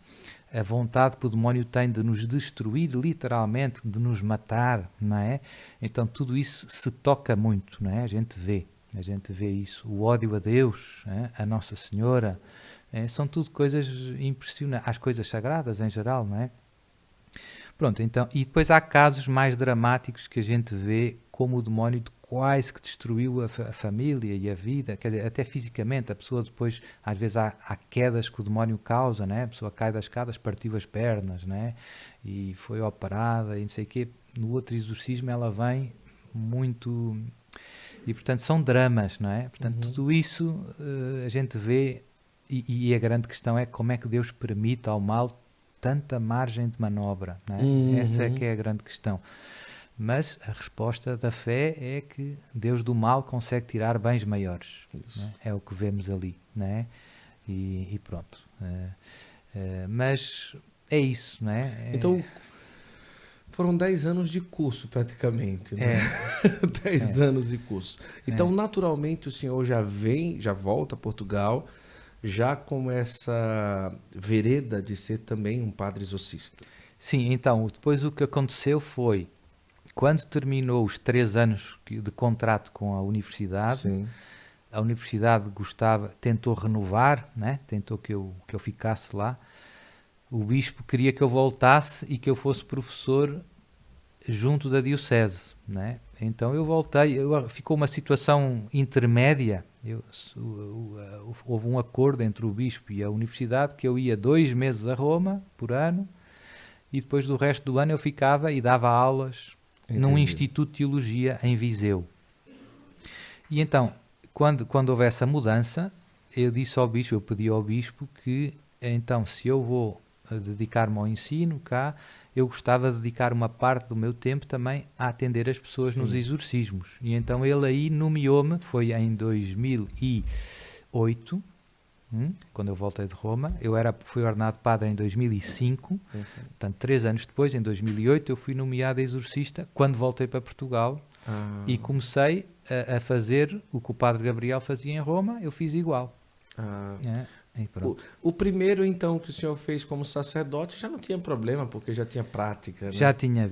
a vontade que o demónio tem de nos destruir, literalmente, de nos matar, não é? Então tudo isso se toca muito, não é? A gente vê isso, o ódio a Deus, a Nossa Senhora, são tudo coisas impressionantes, as coisas sagradas em geral, não é? Pronto, então, e depois há casos mais dramáticos que a gente vê como o demónio quase que destruiu a família e a vida, quer dizer, até fisicamente, a pessoa depois, às vezes há quedas que o demónio causa, né? A pessoa cai das escadas, partiu as pernas, né? E foi operada e não sei o quê. No outro exorcismo ela vem muito... E, portanto, são dramas, não é? Portanto, tudo isso a gente vê e a grande questão é como é que Deus permite ao mal tanta margem de manobra, não é? Essa é que é a grande questão. Mas a resposta da fé é que Deus do mal consegue tirar bens maiores. Né? É o que vemos ali. Né? E pronto. Mas é isso. Né? Então, foram 10 anos de curso praticamente. Né? 10 anos de curso. Então, naturalmente, o senhor já volta a Portugal, já com essa vereda de ser também um padre exorcista. Sim, então, depois o que aconteceu foi... Quando terminou os 3 anos de contrato com a universidade, Sim. a universidade tentou renovar, né? Tentou que eu ficasse lá. O bispo queria que eu voltasse e que eu fosse professor junto da diocese, né? Então eu voltei, ficou uma situação intermédia. Houve um acordo entre o bispo e a universidade que eu ia 2 meses a Roma por ano e depois do resto do ano eu ficava e dava aulas num Instituto de Teologia em Viseu. E então, quando houve essa mudança, eu pedi ao bispo que, então, se eu vou dedicar-me ao ensino cá, eu gostava de dedicar uma parte do meu tempo também a atender as pessoas nos exorcismos. E então ele aí nomeou-me, foi em 2008, quando eu voltei de Roma. Fui ordenado padre em 2005, portanto 3 anos depois, em 2008, eu fui nomeado exorcista quando voltei para Portugal e comecei a fazer o que o padre Gabriel fazia em Roma, eu fiz igual. O primeiro, então, que o senhor fez como sacerdote já não tinha problema, porque já tinha prática, né? Já tinha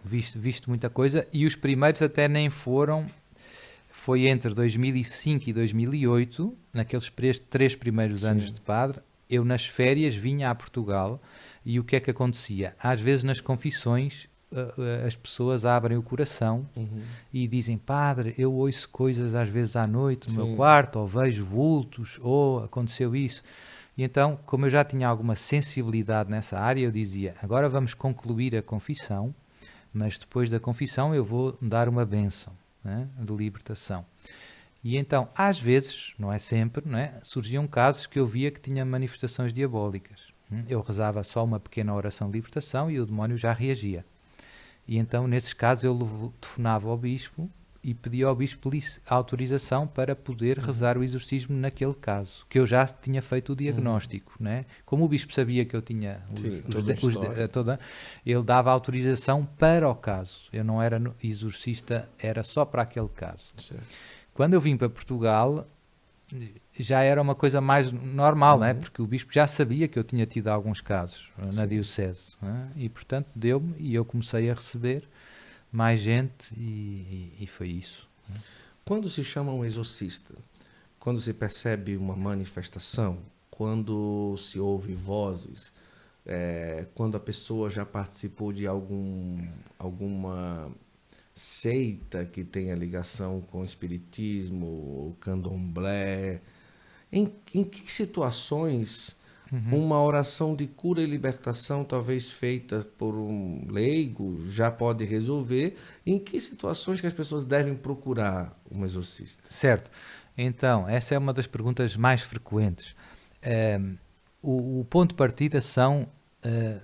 visto muita coisa, e os primeiros até nem foram... Foi entre 2005 e 2008, naqueles 3 primeiros anos de padre, eu nas férias vinha a Portugal e o que é que acontecia? Às vezes nas confissões as pessoas abrem o coração e dizem: padre, eu ouço coisas às vezes à noite no meu quarto, ou vejo vultos, ou aconteceu isso. E então, como eu já tinha alguma sensibilidade nessa área, eu dizia: agora vamos concluir a confissão, mas depois da confissão eu vou dar uma bênção, né, de libertação. E então, às vezes, não é sempre, não é, surgiam casos que eu via que tinha manifestações diabólicas. Eu rezava só uma pequena oração de libertação e o demónio já reagia. E então, nesses casos, eu telefonava ao bispo e pedia ao bispo autorização para poder rezar o exorcismo naquele caso, que eu já tinha feito o diagnóstico. Né? Como o bispo sabia que eu tinha ele dava autorização para o caso. Eu não era exorcista, era só para aquele caso. Certo. Quando eu vim para Portugal, já era uma coisa mais normal, né? Porque o bispo já sabia que eu tinha tido alguns casos na diocese, né? E portanto deu-me e eu comecei a receber mais gente e foi isso. Quando se chama um exorcista, quando se percebe uma manifestação, quando se ouve vozes, quando a pessoa já participou de alguma seita que tenha ligação com o espiritismo, o candomblé, em que situações uma oração de cura e libertação, talvez feita por um leigo, já pode resolver? Em que situações que as pessoas devem procurar um exorcista? Certo. Então, essa é uma das perguntas mais frequentes. O ponto de partida são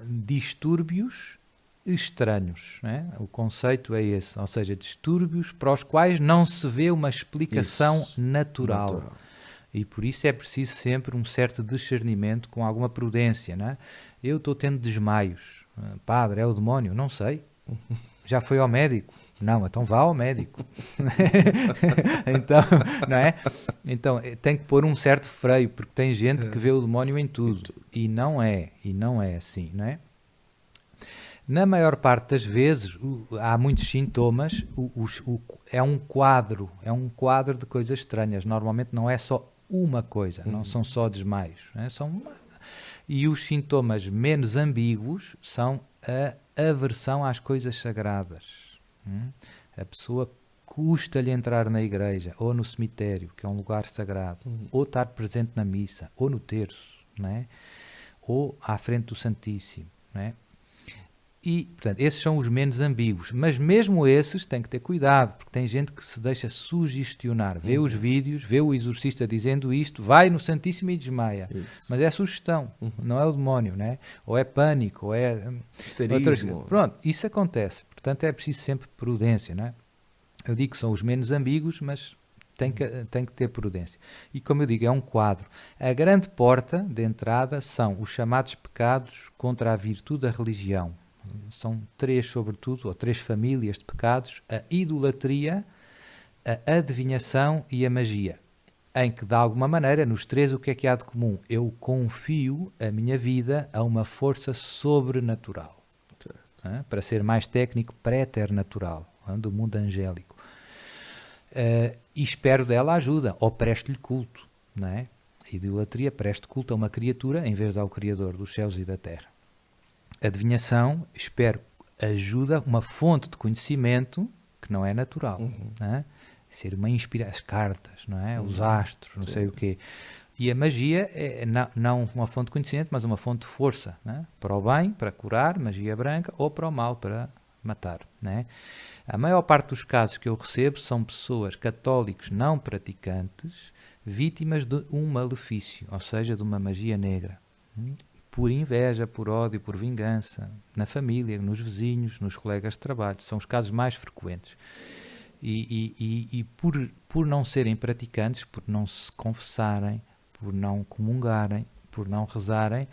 distúrbios estranhos, né? O conceito é esse, ou seja, distúrbios para os quais não se vê uma explicação natural. E por isso é preciso sempre um certo discernimento com alguma prudência, né? Eu estou tendo desmaios. Padre, é o demónio? Não sei. Já foi ao médico? Não, então vá ao médico. Então, não é? Então tem que pôr um certo freio, porque tem gente que vê o demónio em tudo. E não é assim, não é? Na maior parte das vezes, há muitos sintomas, é um quadro de coisas estranhas. Normalmente não é só uma coisa, não são só desmaios. Né? E os sintomas menos ambíguos são a aversão às coisas sagradas. A pessoa custa-lhe entrar na igreja, ou no cemitério, que é um lugar sagrado, ou estar presente na missa, ou no terço, não é? Ou à frente do Santíssimo, não é? E, portanto, esses são os menos ambíguos. Mas mesmo esses têm que ter cuidado, porque tem gente que se deixa sugestionar. Vê os vídeos, vê o exorcista dizendo isto, vai no Santíssimo e desmaia. Isso. Mas é sugestão, não é o demónio, né? Ou é pânico, ou é... Histerismo. Pronto, isso acontece. Portanto, é preciso sempre prudência, não é? Eu digo que são os menos ambíguos, mas tem que ter prudência. E como eu digo, é um quadro. A grande porta de entrada são os chamados pecados contra a virtude da religião. São 3, sobretudo, ou 3 famílias de pecados: a idolatria, a adivinhação e a magia. Em que, de alguma maneira, nos 3, o que há de comum? Eu confio a minha vida a uma força sobrenatural. Para ser mais técnico, préternatural, do mundo angélico. E espero dela ajuda, ou presto-lhe culto. Não é? A idolatria, presto culto a uma criatura em vez de ao Criador dos céus e da terra. Adivinhação, espero, ajuda, uma fonte de conhecimento que não é natural. Não é? Ser uma inspiração, as cartas, não é? Os astros, não sei o quê. E a magia é não uma fonte de conhecimento, mas uma fonte de força. Não é? Para o bem, para curar, magia branca, ou para o mal, para matar. Não é? A maior parte dos casos que eu recebo são pessoas, católicos não praticantes, vítimas de um malefício, ou seja, de uma magia negra. Por inveja, por ódio, por vingança, na família, nos vizinhos, nos colegas de trabalho. São os casos mais frequentes. E por não serem praticantes, por não se confessarem, por não comungarem, por não rezarem,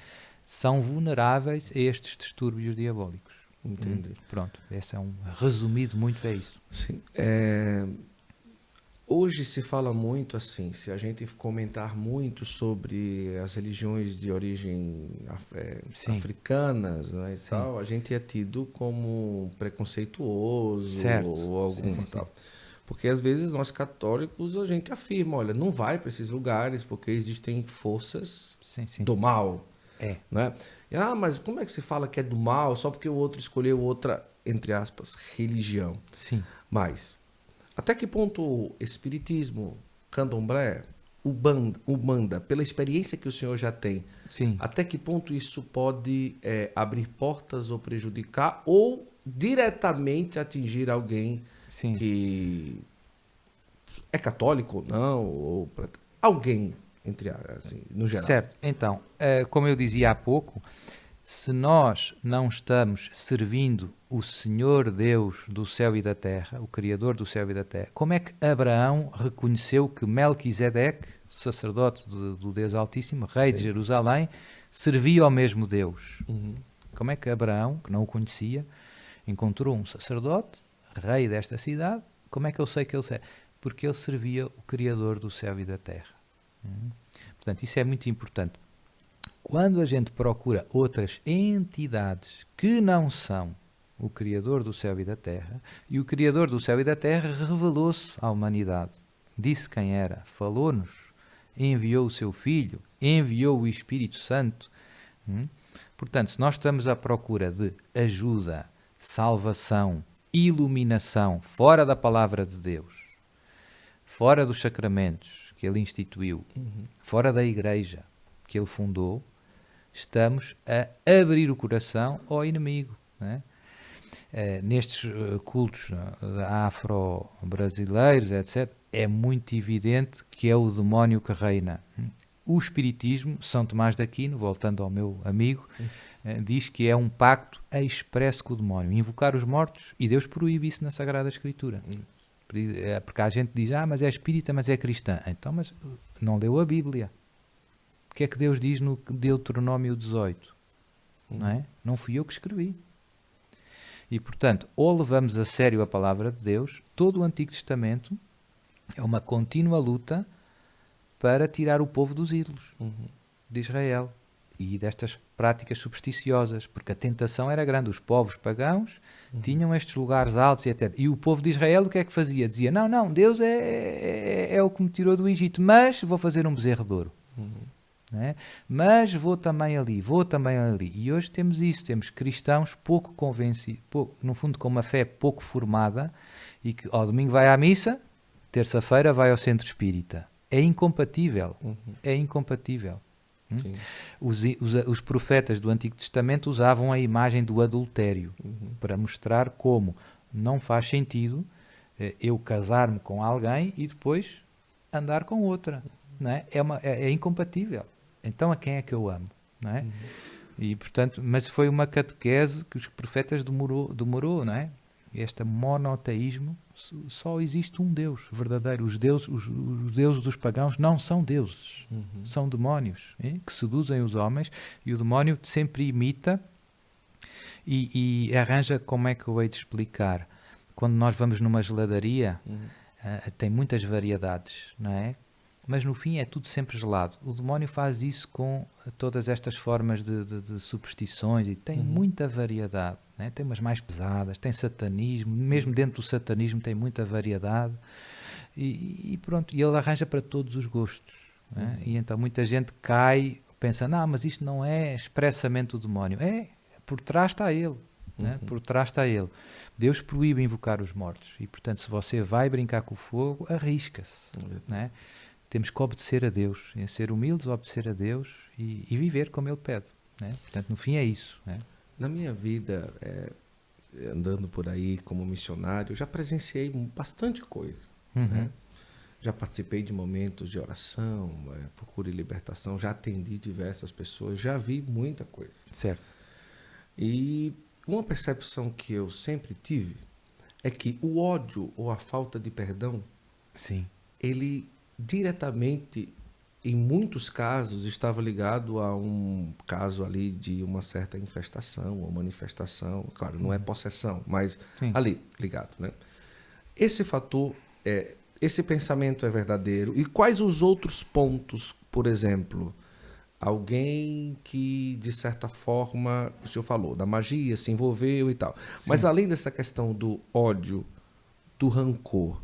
são vulneráveis a estes distúrbios diabólicos. Entendi. Pronto, esse é resumido muito é isso. Sim. Hoje se fala muito assim, se a gente comentar muito sobre as religiões de origem africanas, né, e tal, a gente é tido como preconceituoso, certo. Ou alguma tal. Porque às vezes nós católicos a gente afirma, olha, não vai para esses lugares porque existem forças do mal. Né? Mas como é que se fala que é do mal só porque o outro escolheu outra, entre aspas, religião? Sim. Mas até que ponto o espiritismo, candomblé, Umbanda, pela experiência que o senhor já tem, até que ponto isso pode abrir portas ou prejudicar ou diretamente atingir alguém que é católico ou não, ou alguém, assim, no geral? Certo. Então, como eu dizia há pouco, se nós não estamos servindo o Senhor Deus do céu e da terra, o Criador do céu e da terra, como é que Abraão reconheceu que Melquisedeque, sacerdote do Deus Altíssimo, rei de Jerusalém, servia ao mesmo Deus? Como é que Abraão, que não o conhecia, encontrou um sacerdote, rei desta cidade? Como é que eu sei que ele serve? Porque ele servia o Criador do céu e da terra. Portanto, isso é muito importante. Quando a gente procura outras entidades que não são o Criador do céu e da terra, e o Criador do céu e da terra revelou-se à humanidade, disse quem era, falou-nos, enviou o seu Filho, enviou o Espírito Santo. Portanto, se nós estamos à procura de ajuda, salvação, iluminação, fora da palavra de Deus, fora dos sacramentos que ele instituiu, fora da igreja que ele fundou, estamos a abrir o coração ao inimigo. Não é? Nestes cultos afro-brasileiros, etc., é muito evidente que é o demónio que reina. O espiritismo, São Tomás de Aquino, voltando ao meu amigo, diz que é um pacto expresso com o demónio, invocar os mortos, e Deus proíbe isso na Sagrada Escritura. Porque a gente diz, mas é espírita, mas é cristã. Então, mas não leu a Bíblia. O que é que Deus diz no Deuteronômio 18? Não é? Não fui eu que escrevi. E, portanto, ou levamos a sério a palavra de Deus, todo o Antigo Testamento é uma contínua luta para tirar o povo dos ídolos de Israel e destas práticas supersticiosas, porque a tentação era grande. Os povos pagãos tinham estes lugares altos e etc. E o povo de Israel o que é que fazia? Dizia, não, Deus é o que me tirou do Egito, mas vou fazer um bezerro de ouro. né? Mas vou também ali. E hoje temos isso, temos cristãos pouco convencidos, no fundo com uma fé pouco formada, e que ao domingo vai à missa, terça-feira vai ao centro espírita. É incompatível. É incompatível. Sim. Os profetas do Antigo Testamento usavam a imagem do adultério para mostrar como não faz sentido eu casar-me com alguém e depois andar com outra. Não é? É incompatível. Então a quem é que eu amo? Não é? E, portanto, mas foi uma catequese que os profetas demorou, não é? Este monoteísmo, só existe um Deus verdadeiro. Os deuses dos pagãos não são deuses, são demónios, que seduzem os homens, e o demónio sempre imita e arranja, como é que eu hei de explicar? Quando nós vamos numa geladaria, tem muitas variedades, não é? Mas no fim é tudo sempre gelado. O demónio faz isso com todas estas formas de superstições, e tem muita variedade, né? Tem umas mais pesadas, tem satanismo, mesmo dentro do satanismo tem muita variedade, e pronto, e ele arranja para todos os gostos, né? E então muita gente cai, pensa, não, mas isto não é expressamente o demónio. Por trás está ele, né? Por trás está ele. Deus proíbe invocar os mortos, e portanto se você vai brincar com o fogo, arrisca-se, né? Temos que obedecer a Deus, ser humildes, obedecer a Deus e viver como Ele pede, né? Portanto, no fim é isso, né? Na minha vida, andando por aí como missionário, já presenciei bastante coisa, né? Já participei de momentos de oração, procura e libertação, já atendi diversas pessoas, já vi muita coisa. Certo. E uma percepção que eu sempre tive é que o ódio ou a falta de perdão, sim, ele diretamente, em muitos casos, estava ligado a um caso ali de uma certa infestação ou manifestação. Claro, não é possessão, mas sim, ali, ligado, né? Esse fator, esse pensamento é verdadeiro. E quais os outros pontos, por exemplo? Alguém que, de certa forma, o senhor falou, da magia, se envolveu e tal. Sim. Mas além dessa questão do ódio, do rancor,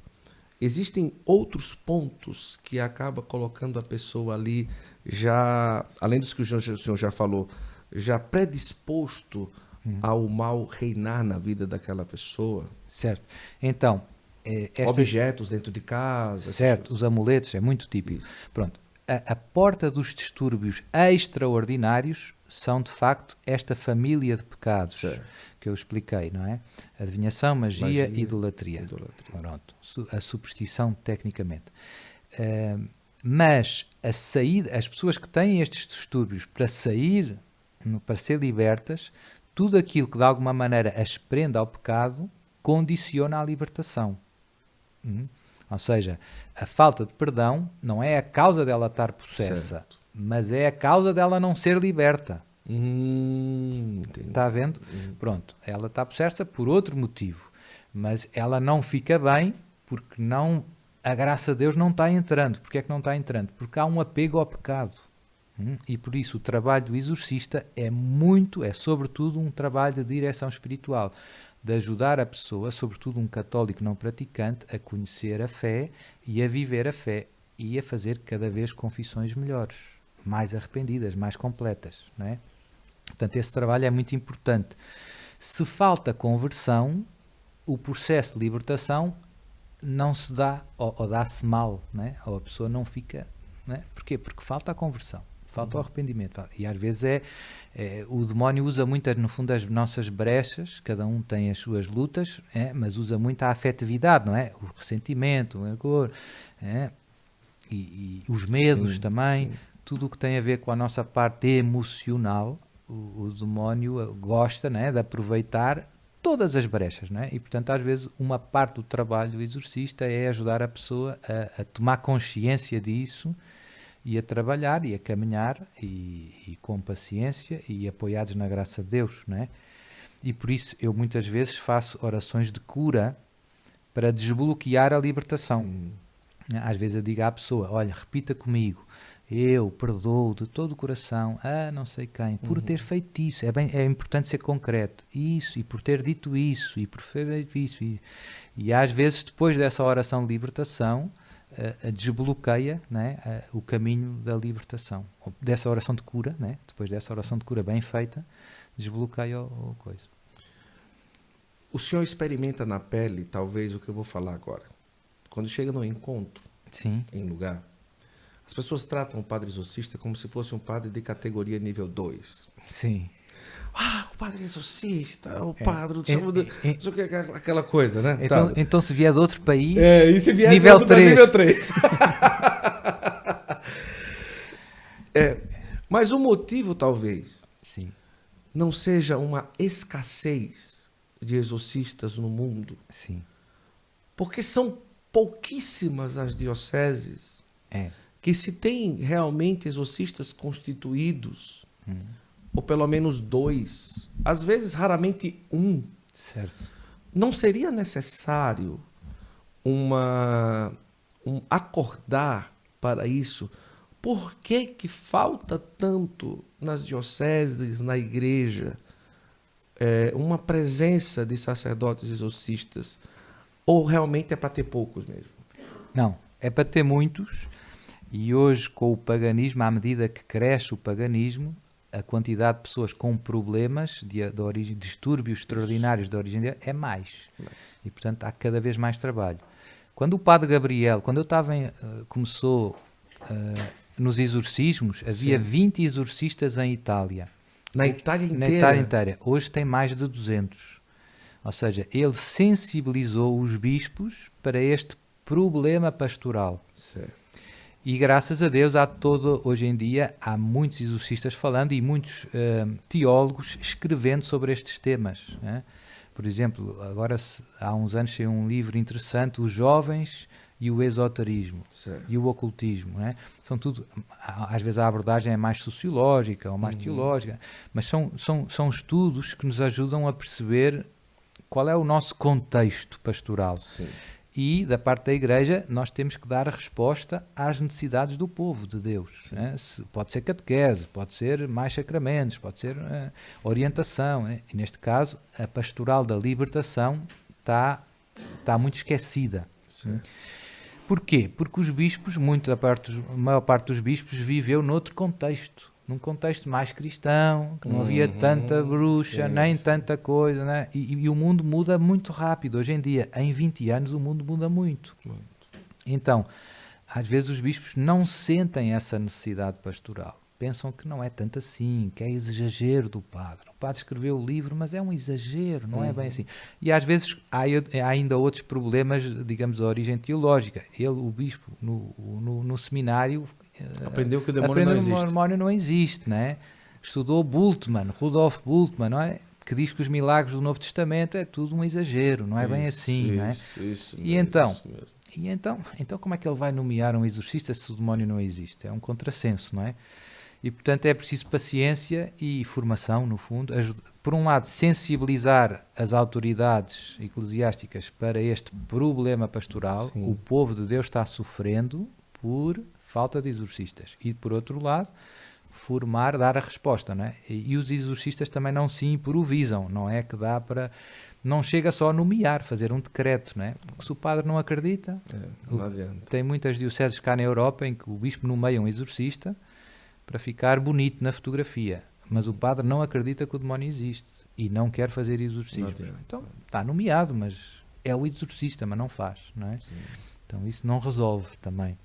existem outros pontos que acaba colocando a pessoa ali já, além dos que o senhor já falou, já predisposto ao mal reinar na vida daquela pessoa? certo. Então, objetos dentro de casa. Certo, os amuletos, é muito típico. Isso. Pronto. A porta dos distúrbios extraordinários são, de facto, esta família de pecados, certo, que eu expliquei, não é? Adivinhação, magia e idolatria. Pronto. A superstição, tecnicamente. Mas a saída, as pessoas que têm estes distúrbios para sair, para ser libertas, tudo aquilo que de alguma maneira as prende ao pecado condiciona a libertação. Ou seja, a falta de perdão não é a causa dela estar possessa, certo, mas é a causa dela não ser liberta. Está vendo? Pronto, ela está possessa por outro motivo, mas ela não fica bem porque a graça de Deus não está entrando. Porquê é que não está entrando? Porque há um apego ao pecado. E por isso o trabalho do exorcista é sobretudo um trabalho de direção espiritual, de ajudar a pessoa, sobretudo um católico não praticante, a conhecer a fé e a viver a fé e a fazer cada vez confissões melhores, mais arrependidas, mais completas, não é? Portanto, esse trabalho é muito importante. Se falta conversão, o processo de libertação não se dá, ou dá-se mal, não é? Ou a pessoa não fica... Não é? Porquê? Porque falta a conversão. Falta o arrependimento. E às vezes o demónio usa muito, no fundo, as nossas brechas, cada um tem as suas lutas, mas usa muito a afetividade, não é? O ressentimento, o rancor, e os medos, sim, também, sim, tudo o que tem a ver com a nossa parte emocional, o demónio gosta, não é, de aproveitar todas as brechas, não é? E portanto às vezes uma parte do trabalho do exorcista é ajudar a pessoa a tomar consciência disso, e a trabalhar e a caminhar e com paciência e apoiados na graça de Deus, não é? E por isso eu muitas vezes faço orações de cura para desbloquear a libertação. Sim. Às vezes eu digo à pessoa, olha, repita comigo, eu perdoo de todo o coração a não sei quem, por ter feito isso. É importante ser concreto. Isso, e por ter dito isso, e por ter feito isso. E às vezes depois dessa oração de libertação, desbloqueia, né, o caminho da libertação. Dessa oração de cura, né, depois dessa oração de cura bem feita, desbloqueia o coisa. O senhor experimenta na pele, talvez, o que eu vou falar agora. Quando chega no encontro, Sim. em lugar, as pessoas tratam o padre exorcista como se fosse um padre de categoria nível 2. Sim. Ah, o padre exorcista, o padre aquela coisa, né? Então se vier de outro país, e se vier nível de 3. nível 3. Mas o motivo, talvez, Sim. não seja uma escassez de exorcistas no mundo. Sim. Porque são pouquíssimas as dioceses que se tem realmente exorcistas constituídos, ou pelo menos 2, às vezes raramente 1. Certo. Não seria necessário acordar para isso? Por que falta tanto nas dioceses, na igreja, uma presença de sacerdotes exorcistas? Ou realmente é para ter poucos mesmo? Não, é para ter muitos. E hoje, com o paganismo, à medida que cresce o paganismo, a quantidade de pessoas com problemas de origem, distúrbios extraordinários de origem é mais. E, portanto, há cada vez mais trabalho. Quando o padre Gabriel, quando eu estava começou nos exorcismos, havia 20 exorcistas em Itália. Na Itália inteira? Na Itália inteira. Hoje tem mais de 200. Ou seja, ele sensibilizou os bispos para este problema pastoral. Certo. E graças a Deus hoje em dia há muitos exorcistas falando e muitos teólogos escrevendo sobre estes temas. Né? Por exemplo, agora há uns anos saiu um livro interessante, Os Jovens e o Esoterismo. Certo. E o Ocultismo. Né? São tudo, às vezes a abordagem é mais sociológica ou mais teológica, mas são estudos que nos ajudam a perceber qual é o nosso contexto pastoral. Sim. E, da parte da Igreja, nós temos que dar a resposta às necessidades do povo de Deus. Né? Pode ser catequese, pode ser mais sacramentos, pode ser orientação. Né? E, neste caso, a pastoral da libertação está muito esquecida. Né? Porquê? Porque os bispos, a maior parte dos bispos viveu noutro contexto. Num contexto mais cristão, que não havia tanta bruxa, nem tanta coisa, né? E o mundo muda muito rápido. Hoje em dia, em 20 anos, o mundo muda muito. Então, às vezes os bispos não sentem essa necessidade pastoral. Pensam que não é tanto assim, que é exagero do padre. O padre escreveu o livro, mas é um exagero, não é bem assim. E às vezes há ainda outros problemas, digamos, de origem teológica. O bispo, no seminário, aprendeu que o demônio não existe, né? Estudou Rudolf Bultmann, não é? Que diz que os milagres do Novo Testamento é tudo um exagero, não é bem assim, não é? Então como é que ele vai nomear um exorcista se o demónio não existe? É um contrassenso, não é? E, portanto, é preciso paciência e formação, no fundo. Por um lado, sensibilizar as autoridades eclesiásticas para este problema pastoral. Sim. O povo de Deus está sofrendo por falta de exorcistas. E, por outro lado, dar a resposta. Não é? E os exorcistas também não se improvisam. Não é que dá para... Não chega só a nomear, fazer um decreto. Não é? Porque se o padre não acredita... não adianta. Tem muitas dioceses cá na Europa em que o bispo nomeia um exorcista para ficar bonito na fotografia, mas o padre não acredita que o demónio existe e não quer fazer exorcismos. Então está nomeado, mas é o exorcista, mas não faz, não é? Sim. Então isso não resolve também.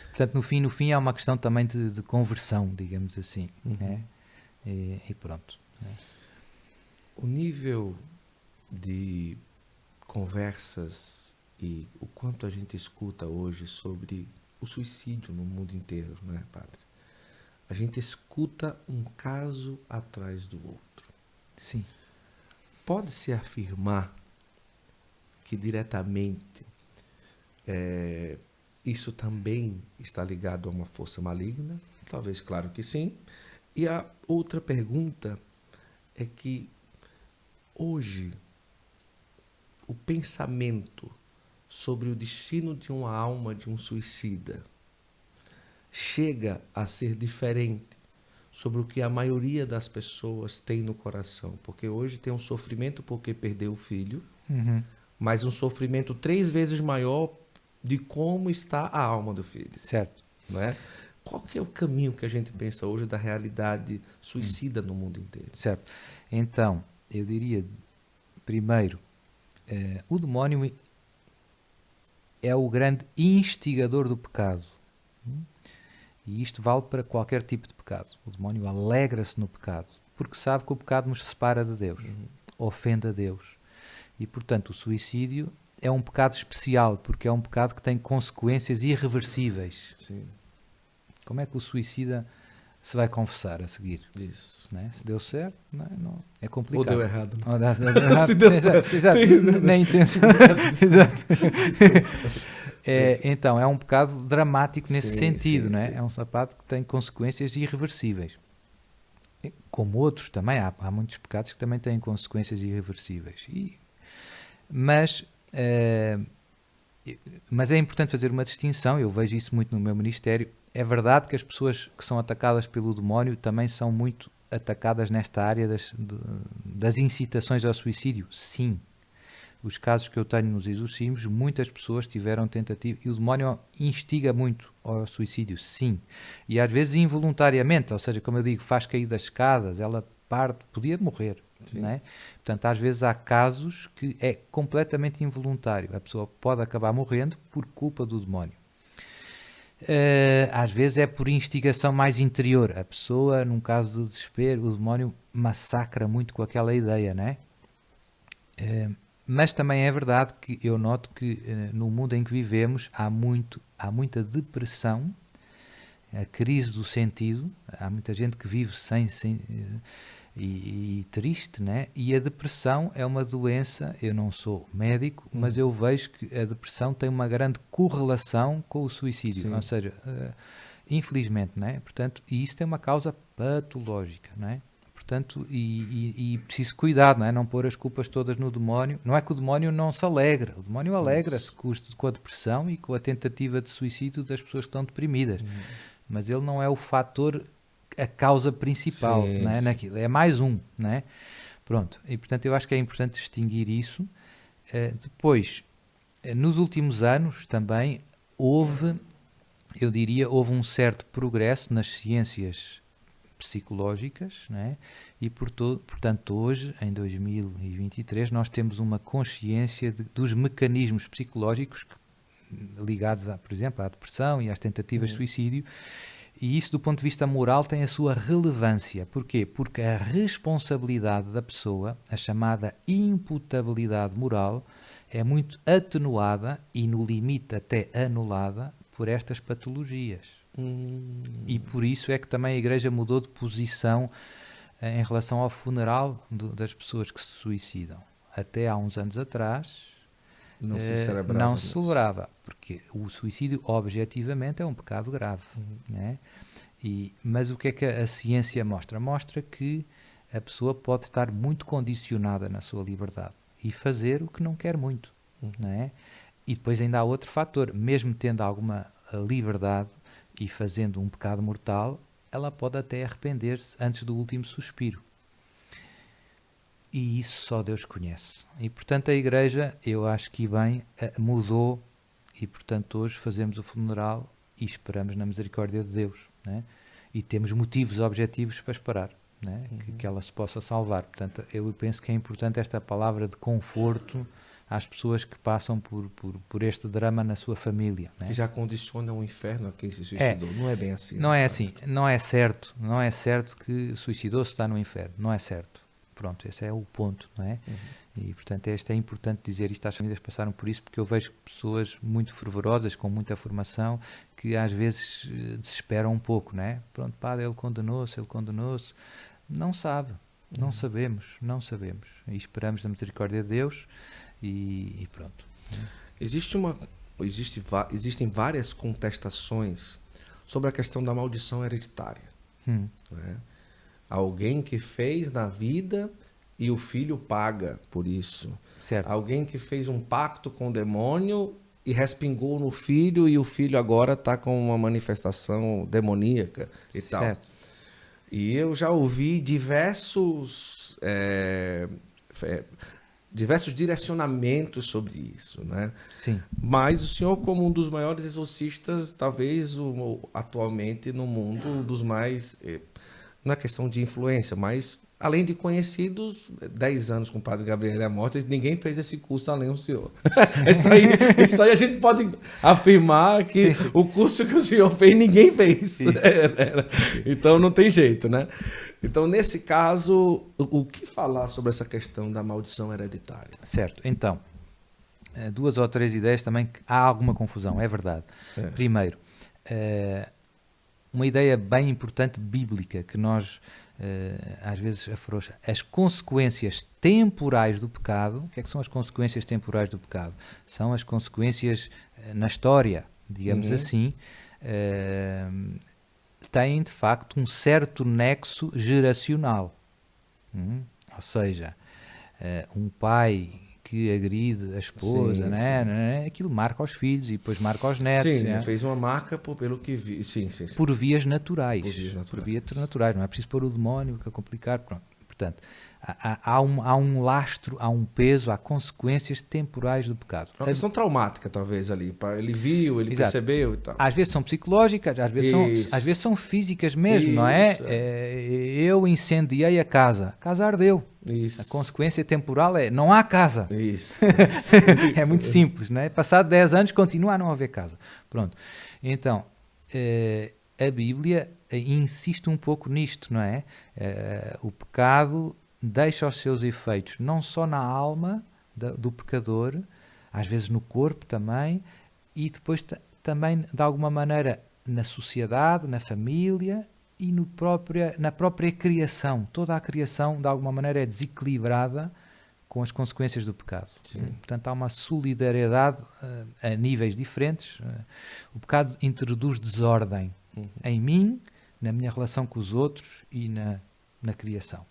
Portanto, no fim é uma questão também de conversão, digamos assim. Né? E pronto. O nível de conversas e o quanto a gente escuta hoje sobre o suicídio no mundo inteiro, não é, padre? A gente escuta um caso atrás do outro. Sim. Pode-se afirmar que diretamente isso também está ligado a uma força maligna? Talvez, claro que sim. E a outra pergunta é que hoje o pensamento sobre o destino de uma alma de um suicida chega a ser diferente sobre o que a maioria das pessoas tem no coração. Porque hoje tem um sofrimento porque perdeu o filho, mas um sofrimento 3 vezes maior de como está a alma do filho. Certo. Não é? Qual que é o caminho que a gente pensa hoje da realidade suicida no mundo inteiro? Certo. Então, eu diria, primeiro, o demónio é o grande instigador do pecado. E isto vale para qualquer tipo de pecado. O demónio alegra-se no pecado, porque sabe que o pecado nos separa de Deus, ofende a Deus. E, portanto, o suicídio é um pecado especial, porque é um pecado que tem consequências irreversíveis. Sim. Como é que o suicida se vai confessar a seguir? Isso. Não é? Se deu certo, não, é complicado. Ou deu errado. Ou deu errado. Se deu certo. Exato. Sim. Na intenção. Exato. Então, é um pecado dramático nesse sentido, não é? Sim. É um pecado que tem consequências irreversíveis. Como outros também, há muitos pecados que também têm consequências irreversíveis. Mas é importante fazer uma distinção, eu vejo isso muito no meu ministério. É verdade que as pessoas que são atacadas pelo demónio também são muito atacadas nesta área das incitações ao suicídio? Sim. Os casos que eu tenho nos exorcismos, muitas pessoas tiveram tentativa, e o demónio instiga muito ao suicídio? Sim. E às vezes involuntariamente, ou seja, como eu digo, faz cair das escadas, ela parte, podia morrer. Não é? Portanto, às vezes há casos que é completamente involuntário. A pessoa pode acabar morrendo por culpa do demónio. Às vezes é por instigação mais interior. A pessoa, num caso de desespero, o demónio massacra muito com aquela ideia, não é? Mas também é verdade que eu noto que no mundo em que vivemos há muita depressão, a crise do sentido. Há muita gente que vive sem e triste, né? E a depressão é uma doença. Eu não sou médico, mas eu vejo que a depressão tem uma grande correlação com o suicídio. Sim. Ou seja, infelizmente, né? Portanto, e isso tem uma causa patológica, né? Portanto, e preciso cuidar, não é? Não pôr as culpas todas no demónio. Não é que o demónio não se alegra. O demónio alegra-se com a depressão e com a tentativa de suicídio das pessoas que estão deprimidas. Mas ele não é o fator, a causa principal, sim, não é? Naquilo. É mais um, não é? Pronto. E, portanto, eu acho que é importante distinguir isso. Depois, nos últimos anos também houve um certo progresso nas ciências psicológicas, né? E portanto hoje, em 2023, nós temos uma consciência dos mecanismos psicológicos ligados, por exemplo, à depressão e às tentativas de suicídio, e isso do ponto de vista moral tem a sua relevância. Porquê? Porque a responsabilidade da pessoa, a chamada imputabilidade moral, é muito atenuada e no limite até anulada por estas patologias. E por isso é que também a Igreja mudou de posição em relação ao funeral das pessoas que se suicidam. Até há uns anos atrás não se celebrava, porque o suicídio objetivamente é um pecado grave. Né? Mas o que é que a ciência mostra? Mostra que a pessoa pode estar muito condicionada na sua liberdade e fazer o que não quer muito. Né? E depois ainda há outro fator, mesmo tendo alguma liberdade e fazendo um pecado mortal, ela pode até arrepender-se antes do último suspiro. E isso só Deus conhece. E, portanto, a Igreja, eu acho que bem, mudou e, portanto, hoje fazemos o funeral e esperamos na misericórdia de Deus. Né? E temos motivos objetivos para esperar, né? Que ela se possa salvar. Portanto, eu penso que é importante esta palavra de conforto às pessoas que passam por este drama na sua família. Né? Que já condicionam o inferno a quem se suicidou. Não é bem assim. Não é assim. Não é certo que suicidou-se está no inferno. Não é certo. Pronto, esse é o ponto. Não é? E, portanto, é importante dizer isto às famílias que passaram por isso, porque eu vejo pessoas muito fervorosas, com muita formação, que às vezes desesperam um pouco. Não é? Pronto, padre, ele condenou-se. Não sabe. Não sabemos. E esperamos na misericórdia de Deus. E pronto. Existem várias contestações sobre a questão da maldição hereditária. Né? Alguém que fez na vida e o filho paga por isso. Certo. Alguém que fez um pacto com o demônio e respingou no filho e o filho agora está com uma manifestação demoníaca e certo. tal. E eu já ouvi diversos diversos direcionamentos sobre isso, né? Sim. Mas o senhor, como um dos maiores exorcistas, talvez atualmente no mundo, um dos mais, não é questão de influência, mas além de conhecidos, 10 anos com o Padre Gabriel Amortes, ninguém fez esse curso além do senhor. Isso aí a gente pode afirmar que Sim. o curso que o senhor fez, ninguém fez. Então não tem jeito, né? Então, nesse caso, o que falar sobre essa questão da maldição hereditária? Certo. Então, 2 ou 3 ideias também que há alguma confusão, é verdade. Primeiro, uma ideia bem importante bíblica que nós às vezes afrouxa. As consequências temporais do pecado. O que é que são as consequências temporais do pecado? São as consequências na história, digamos assim, têm de facto um certo nexo geracional. Ou seja, um pai que agride a esposa, né? Aquilo marca aos filhos e depois marca aos netos. Sim, né? fez uma marca pelo que vi. Sim. Por vias naturais. Por vias naturais. Não é preciso pôr o demónio, que é complicar. Pronto. Portanto, há um lastro, há um peso, há consequências temporais do pecado. Uma questão traumática, talvez, ali. Ele viu, ele Exato. Percebeu e tal. Às vezes são psicológicas, às vezes são físicas mesmo, não é? Eu incendiei a casa ardeu. Isso. A consequência temporal é não há casa. Isso. É muito simples, não é? Passado 10 anos continua a não haver casa. Pronto. Então, a Bíblia insiste um pouco nisto, não é? O pecado deixa os seus efeitos não só na alma do pecador, às vezes no corpo também, e depois também, de alguma maneira, na sociedade, na família e na própria criação. Toda a criação, de alguma maneira, é desequilibrada com as consequências do pecado. Sim. Portanto, há uma solidariedade a níveis diferentes. O pecado introduz desordem em mim, na minha relação com os outros e na criação.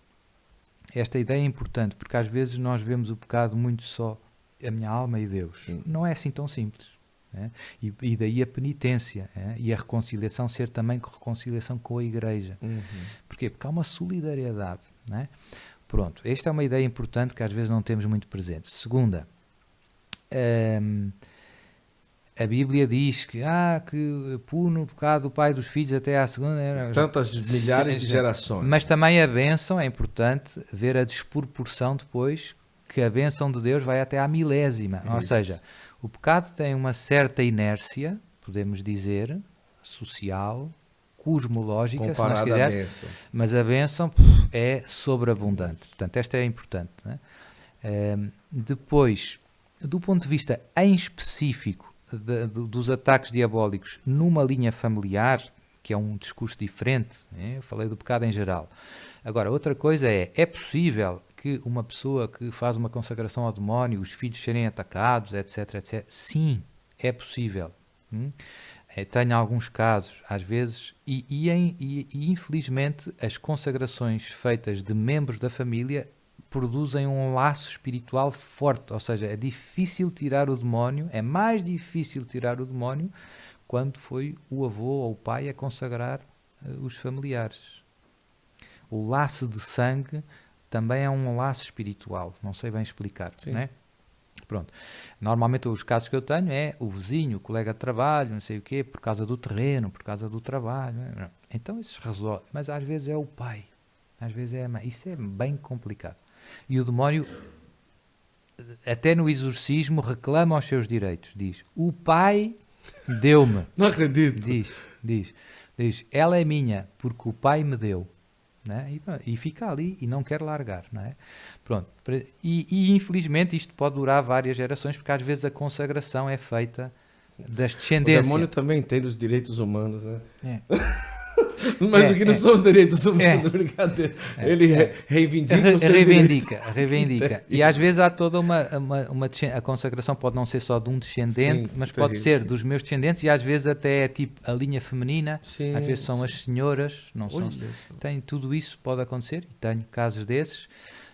Esta ideia é importante, porque às vezes nós vemos o pecado muito só a minha alma e Deus. Sim. Não é assim tão simples. Né? E daí a penitência, e a reconciliação ser também reconciliação com a Igreja. Porquê? Porque há uma solidariedade. Né? Pronto, esta é uma ideia importante que às vezes não temos muito presente. Segunda, a Bíblia diz que pune o pecado do pai dos filhos até à segunda... Tantas milhares de gerações. Mas também a bênção, é importante ver a desproporção depois, que a bênção de Deus vai até à milésima. Isso. Ou seja, o pecado tem uma certa inércia, podemos dizer, social, cosmológica, comparado se nós quiser, à bênção. Mas a bênção é sobreabundante. Portanto, esta é importante. Né? Depois, do ponto de vista em específico dos ataques diabólicos numa linha familiar, que é um discurso diferente, né? Eu falei do pecado em geral. Agora, outra coisa é possível que uma pessoa que faz uma consagração ao demónio, os filhos serem atacados, etc, etc. Sim, é possível. Tenho alguns casos, às vezes, e infelizmente as consagrações feitas de membros da família produzem um laço espiritual forte, ou seja, é difícil tirar o demónio, é mais difícil tirar o demónio quando foi o avô ou o pai a consagrar os familiares. O laço de sangue também é um laço espiritual, não sei bem explicar, né? Pronto. Normalmente os casos que eu tenho é o vizinho, o colega de trabalho, não sei o quê, por causa do terreno, por causa do trabalho. Né? Então isso se resolve, mas às vezes é o pai, às vezes é a mãe. Isso é bem complicado. E o demónio, até no exorcismo, reclama os seus direitos. Diz, o pai deu-me. Não acredito. Diz, ela é minha, porque o pai me deu. Né? E fica ali e não quer largar. Não é? Pronto. E infelizmente isto pode durar várias gerações, porque às vezes a consagração é feita das descendências. O demônio também tem os direitos humanos, né? Mas aqui não são os direitos humanos, brincadeira. Ele reivindica os seus direitos. Reivindica. E às vezes há toda a consagração pode não ser só de um descendente, mas pode ser dos meus descendentes, e às vezes até é tipo a linha feminina, às vezes são as senhoras, não são. Tudo isso pode acontecer, e tenho casos desses.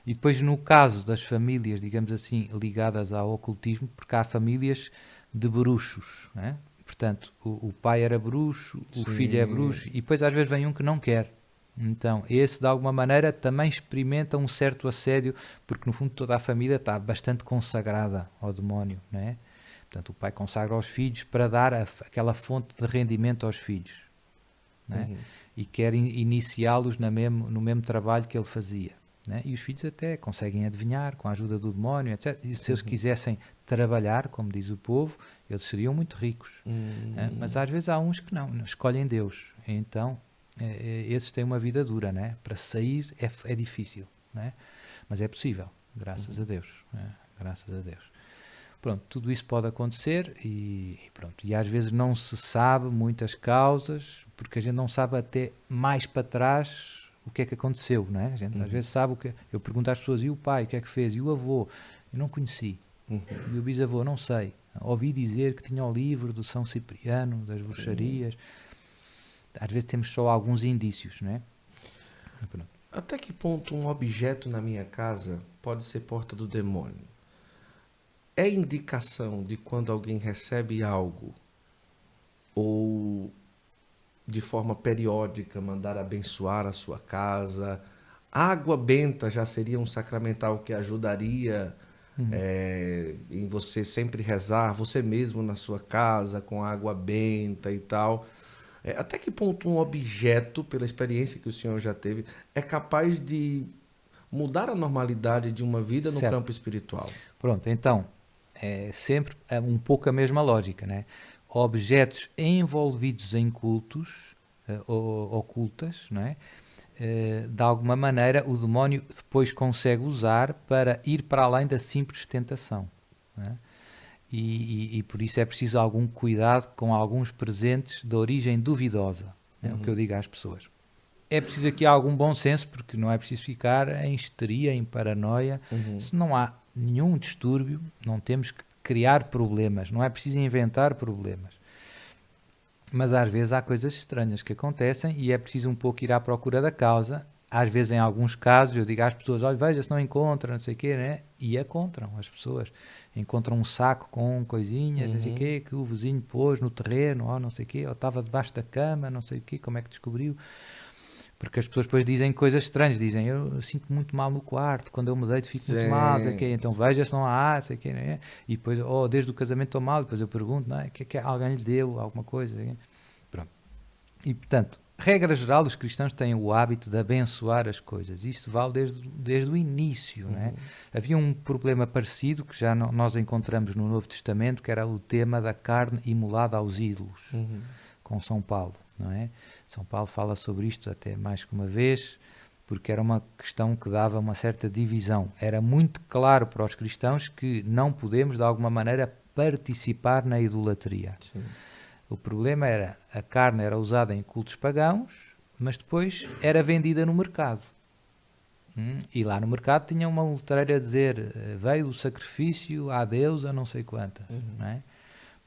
E depois no caso das famílias, digamos assim, ligadas ao ocultismo, porque há famílias de bruxos, não é? Portanto, o pai era bruxo, o filho é bruxo, e depois às vezes vem um que não quer. Então, esse de alguma maneira também experimenta um certo assédio, porque no fundo toda a família está bastante consagrada ao demónio, não é? Portanto, o pai consagra aos filhos para dar aquela fonte de rendimento aos filhos, não é? E quer iniciá-los no mesmo trabalho que ele fazia, não é? E os filhos até conseguem adivinhar com a ajuda do demónio, etc. E se eles quisessem trabalhar, como diz o povo, eles seriam muito ricos. Mas às vezes há uns que não escolhem Deus. Então, esses têm uma vida dura, né? Para sair é difícil, né? Mas é possível, graças a Deus, né? Graças a Deus. Pronto, tudo isso pode acontecer e pronto. E às vezes não se sabe muitas causas, porque a gente não sabe até mais para trás o que é que aconteceu, não é? A gente às vezes sabe o que... Eu pergunto às pessoas, e o pai, o que é que fez? E o avô? Eu não conheci. E o bisavô? Não sei. Ouvi dizer que tinha o livro do São Cipriano, das bruxarias. Às vezes temos só alguns indícios, não é? Pronto. Até que ponto um objeto na minha casa pode ser porta do demônio? É indicação de quando alguém recebe algo ou de forma periódica mandar abençoar a sua casa? Água benta já seria um sacramental que ajudaria em você sempre rezar, você mesmo na sua casa com água benta e tal. Até que ponto um objeto, pela experiência que o senhor já teve, é capaz de mudar a normalidade de uma vida no campo espiritual? Pronto, então, é sempre um pouco a mesma lógica, né? Objetos envolvidos em cultos ocultas, não é? De alguma maneira o demónio depois consegue usar para ir para além da simples tentação, não é? E por isso é preciso algum cuidado com alguns presentes de origem duvidosa, é o que eu digo às pessoas. É preciso aqui algum bom senso, porque não é preciso ficar em histeria, em paranoia. Se não há nenhum distúrbio, não temos que criar problemas, não é preciso inventar problemas. Mas às vezes há coisas estranhas que acontecem e é preciso um pouco ir à procura da causa. Às vezes, em alguns casos, eu digo às pessoas, olha, veja se não encontram, não sei o quê, né? E encontram as pessoas. Encontram um saco com coisinhas, não sei o quê, que o vizinho pôs no terreno, ou não sei o quê, ou estava debaixo da cama, não sei o quê, como é que descobriu. Porque as pessoas depois dizem coisas estranhas, dizem, eu sinto muito mal no quarto, quando eu me deito fico muito mal, sei quê, então veja se não há, sei quê, né? E depois, desde o casamento estou mal, depois eu pergunto, não é? Que alguém lhe deu alguma coisa, né? Pronto. E portanto, regra geral, os cristãos têm o hábito de abençoar as coisas. Isto vale desde o início. Não é? Havia um problema parecido que já nós encontramos no Novo Testamento, que era o tema da carne imolada aos ídolos, com São Paulo. Não é? São Paulo fala sobre isto até mais que uma vez, porque era uma questão que dava uma certa divisão. Era muito claro para os cristãos que não podemos, de alguma maneira, participar na idolatria. Sim. O problema era, a carne era usada em cultos pagãos, mas depois era vendida no mercado. E lá no mercado tinha uma letreira a dizer, veio o sacrifício à deusa não sei quanta. Não é?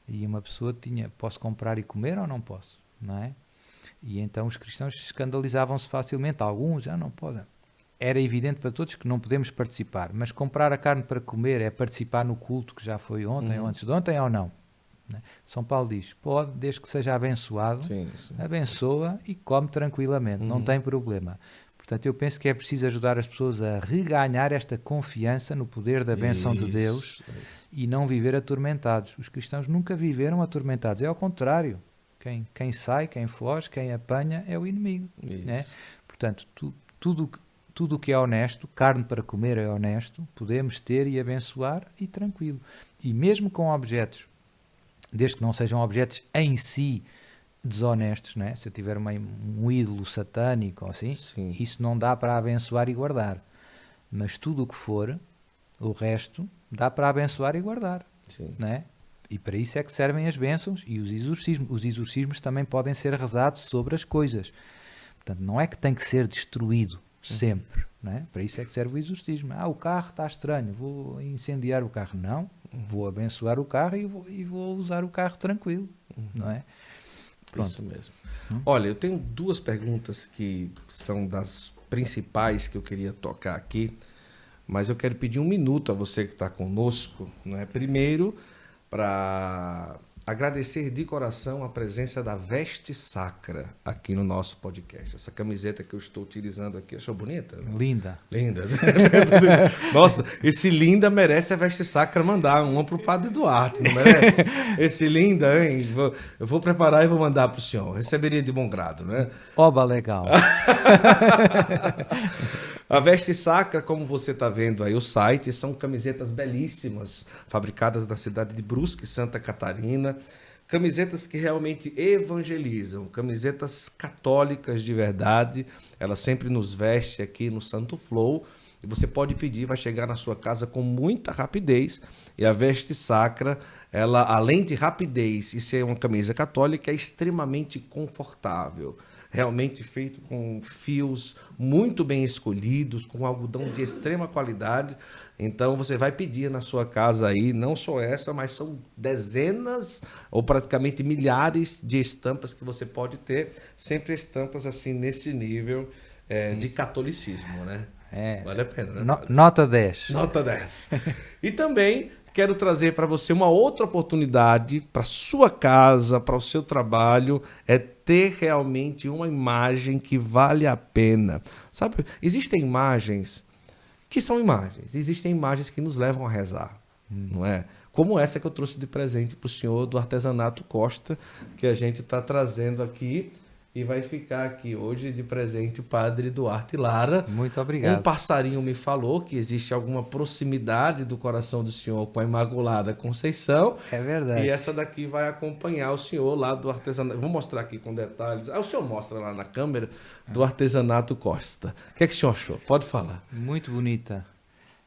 E uma pessoa tinha, posso comprar e comer ou não posso? Não é? E então os cristãos escandalizavam-se facilmente, alguns já não podem. Era evidente para todos que não podemos participar, mas comprar a carne para comer é participar no culto que já foi ontem ou antes de ontem ou não? São Paulo diz, pode, desde que seja abençoado, abençoa e come tranquilamente, não tem problema. Portanto, eu penso que é preciso ajudar as pessoas a reganhar esta confiança no poder da bênção de Deus e não viver atormentados. Os cristãos nunca viveram atormentados, é ao contrário. Quem sai, quem foge, quem apanha é o inimigo. Né? Portanto, tudo o que é honesto, carne para comer é honesto, podemos ter e abençoar e tranquilo. E mesmo com objetos, desde que não sejam objetos em si desonestos, não é? Se eu tiver um ídolo satânico ou assim, isso não dá para abençoar e guardar. Mas tudo o que for, o resto, dá para abençoar e guardar. Não é? E para isso é que servem as bênçãos e os exorcismos. Os exorcismos também podem ser rezados sobre as coisas. Portanto, não é que tem que ser destruído sempre. Não é? Para isso é que serve o exorcismo. O carro está estranho, vou incendiar o carro. Não, vou abençoar o carro e vou usar o carro tranquilo. Não é? Pronto. Isso mesmo. Olha, eu tenho duas perguntas que são das principais que eu queria tocar aqui, mas eu quero pedir um minuto a você que está conosco. Não é? Primeiro, para agradecer de coração a presença da Veste Sacra aqui no nosso podcast. Essa camiseta que eu estou utilizando aqui, achou bonita? Linda. Linda. Nossa, esse linda merece a Veste Sacra mandar uma pro Padre Duarte, não merece? Esse linda, hein? Eu vou preparar e vou mandar pro senhor. Receberia de bom grado, né? Oba, legal. A Veste Sacra, como você está vendo aí o site, são camisetas belíssimas, fabricadas na cidade de Brusque, Santa Catarina. Camisetas que realmente evangelizam, camisetas católicas de verdade. Ela sempre nos veste aqui no Santo Flow. E você pode pedir, vai chegar na sua casa com muita rapidez. E a Veste Sacra, ela, além de rapidez e ser uma camisa católica, é extremamente confortável. Realmente feito com fios muito bem escolhidos, com algodão de extrema qualidade. Então você vai pedir na sua casa aí, não só essa, mas são dezenas ou praticamente milhares de estampas que você pode ter, sempre estampas assim nesse nível de catolicismo, né? Vale a pena, né? Nota 10. Nota 10. E também quero trazer para você uma outra oportunidade para sua casa, para o seu trabalho, é ter realmente uma imagem que vale a pena. Sabe, existem imagens que são imagens, existem imagens que nos levam a rezar, não é? Como essa que eu trouxe de presente para o senhor do Artesanato Costa, que a gente está trazendo aqui. E vai ficar aqui hoje de presente o Padre Duarte Lara. Muito obrigado. Um passarinho me falou que existe alguma proximidade do coração do senhor com a Imaculada Conceição. É verdade. E essa daqui vai acompanhar o senhor lá do artesanato. Vou mostrar aqui com detalhes. O senhor mostra lá na câmera do Artesanato Costa. O que é que o senhor achou? Pode falar. Muito bonita.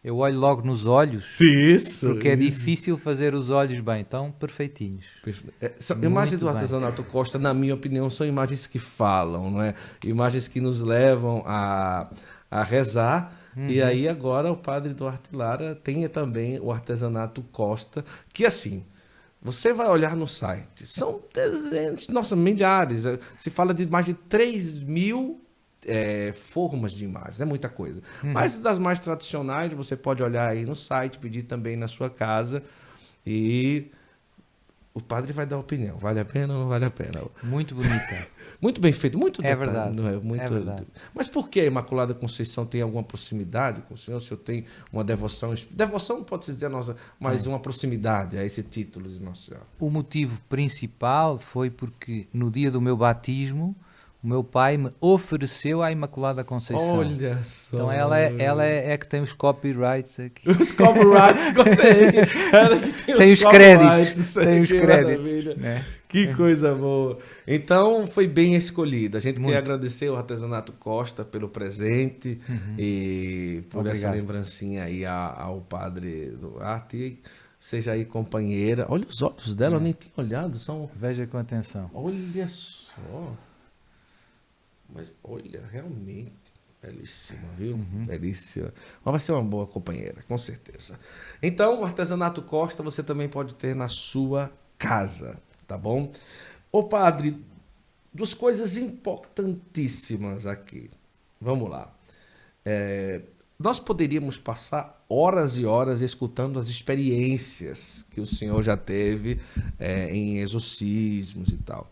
Eu olho logo nos olhos, Isso. porque é difícil fazer os olhos bem, então perfeitinhos. Imagens do Artesanato Costa, na minha opinião, são imagens que falam, não é? Imagens que nos levam a rezar. E aí agora o Padre Duarte Lara tem também o Artesanato Costa, que assim, você vai olhar no site, são dezenas, nossa, milhares, se fala de mais de 3.000 formas de imagens, é muita coisa. Mas das mais tradicionais, você pode olhar aí no site, pedir também na sua casa e o padre vai dar opinião. Vale a pena ou não vale a pena? Muito bonita. Muito bem feito, muito É detalhe, verdade. não é? Muito... É verdade. Mas por que a Imaculada Conceição tem alguma proximidade com o senhor? O senhor tem uma devoção? Devoção pode-se dizer nossa, mas uma proximidade a esse título de Nossa Senhora. O motivo principal foi porque no dia do meu batismo o meu pai me ofereceu à Imaculada Conceição. Olha só. Então ela é que tem os copyrights aqui. Os copyrights, gostei. Ela que Tem os créditos. aí, Tem os que créditos. maravilha. Né? Que coisa boa. Então foi bem escolhido. A gente Muito. quer agradecer ao Artesanato Costa pelo presente e por essa Obrigado. lembrancinha aí ao Padre Duarte. Seja aí companheira. Olha os olhos dela, eu nem tinha olhado. São... Veja com atenção. Olha só. Mas olha, realmente belíssima, viu? Belíssima. Mas vai ser uma boa companheira, com certeza. Então, o Artesanato Costa você também pode ter na sua casa, tá bom? Ô padre, duas coisas importantíssimas aqui. Vamos lá. Nós poderíamos passar horas e horas escutando as experiências que o senhor já teve em exorcismos e tal.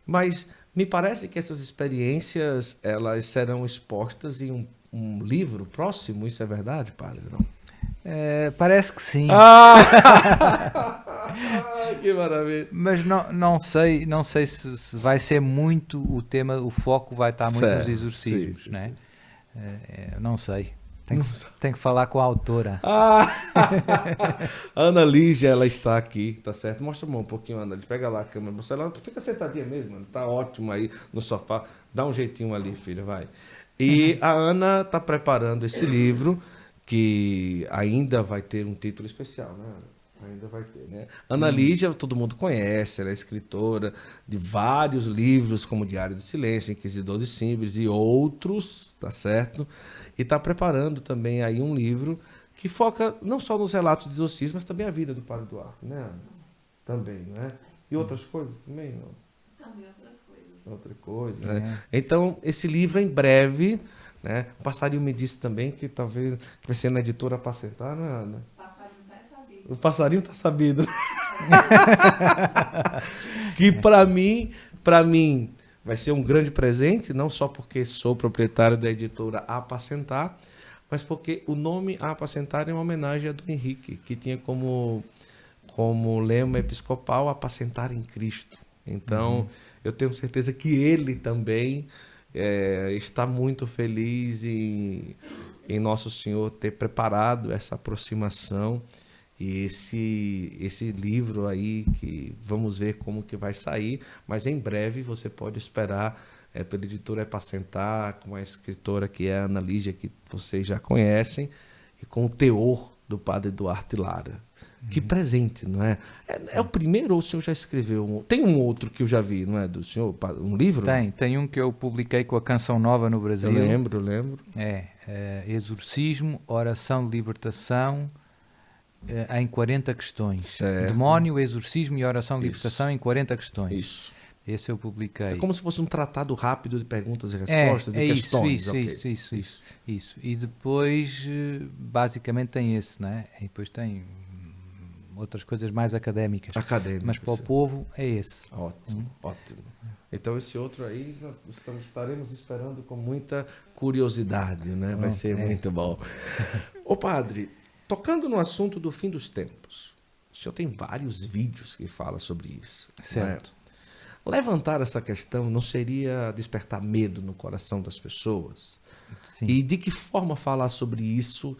Mas me parece que essas experiências elas serão expostas em um livro próximo. Isso é verdade, padre? Não? Parece que sim. Que maravilha. Mas não sei se vai ser muito o tema, o foco vai estar muito Certo, nos exorcismos, sim, né? sim. Não sei. Tem que falar com a autora. Ana Lígia, ela está aqui, tá certo? Mostra um pouquinho, Ana Lígia. Pega lá a câmera. Mostra ela. Fica sentadinha mesmo, mano. Tá ótimo aí no sofá. Dá um jeitinho ali, filha, vai. E a Ana está preparando esse livro, que ainda vai ter um título especial, né, Ana? Ainda vai ter, né? Ana Lígia, todo mundo conhece, ela é escritora de vários livros, como Diário do Silêncio, Inquisidor de Símbolos e outros, tá certo? E está preparando também aí um livro que foca não só nos relatos de exorcismo, mas também a vida do Padre Duarte, né, Ana? Também, né? E outras coisas também, não? Também outras coisas. Outra coisa, né? Então, esse livro em breve, né? O passarinho me disse também que talvez vai ser na editora Apacentar, né, Ana? Passarinho tá sabido. O passarinho tá sabido. Que para mim vai ser um grande presente, não só porque sou proprietário da editora Apacentar, mas porque o nome Apacentar é uma homenagem a do Henrique, que tinha como lema episcopal Apacentar em Cristo. Então, eu tenho certeza que ele também está muito feliz em Nosso Senhor ter preparado essa aproximação e esse livro aí, que vamos ver como que vai sair, mas em breve você pode esperar pela editora Apacentar, com a escritora que é a Ana Lígia, que vocês já conhecem, e com o teor do padre Duarte Lara. Que presente, não é? É o primeiro ou o senhor já escreveu? Tem um outro que eu já vi, não é? Do senhor? Um livro? Tem um que eu publiquei com a Canção Nova no Brasil. Eu lembro. Exorcismo, oração de libertação em 40 questões. Certo. Demónio, exorcismo e oração de Isso. libertação em 40 questões. Isso. Esse eu publiquei. É como se fosse um tratado rápido de perguntas e respostas, de questões. Isso. E depois, basicamente, tem esse, né? E depois tem outras coisas mais académicas. Mas para o povo é esse. Ótimo. Então esse outro aí estaremos esperando com muita curiosidade, né? Vai ser muito bom. Ô padre, tocando no assunto do fim dos tempos, o senhor tem vários vídeos que falam sobre isso. Certo. Não é? Levantar essa questão não seria despertar medo no coração das pessoas? Sim. E de que forma falar sobre isso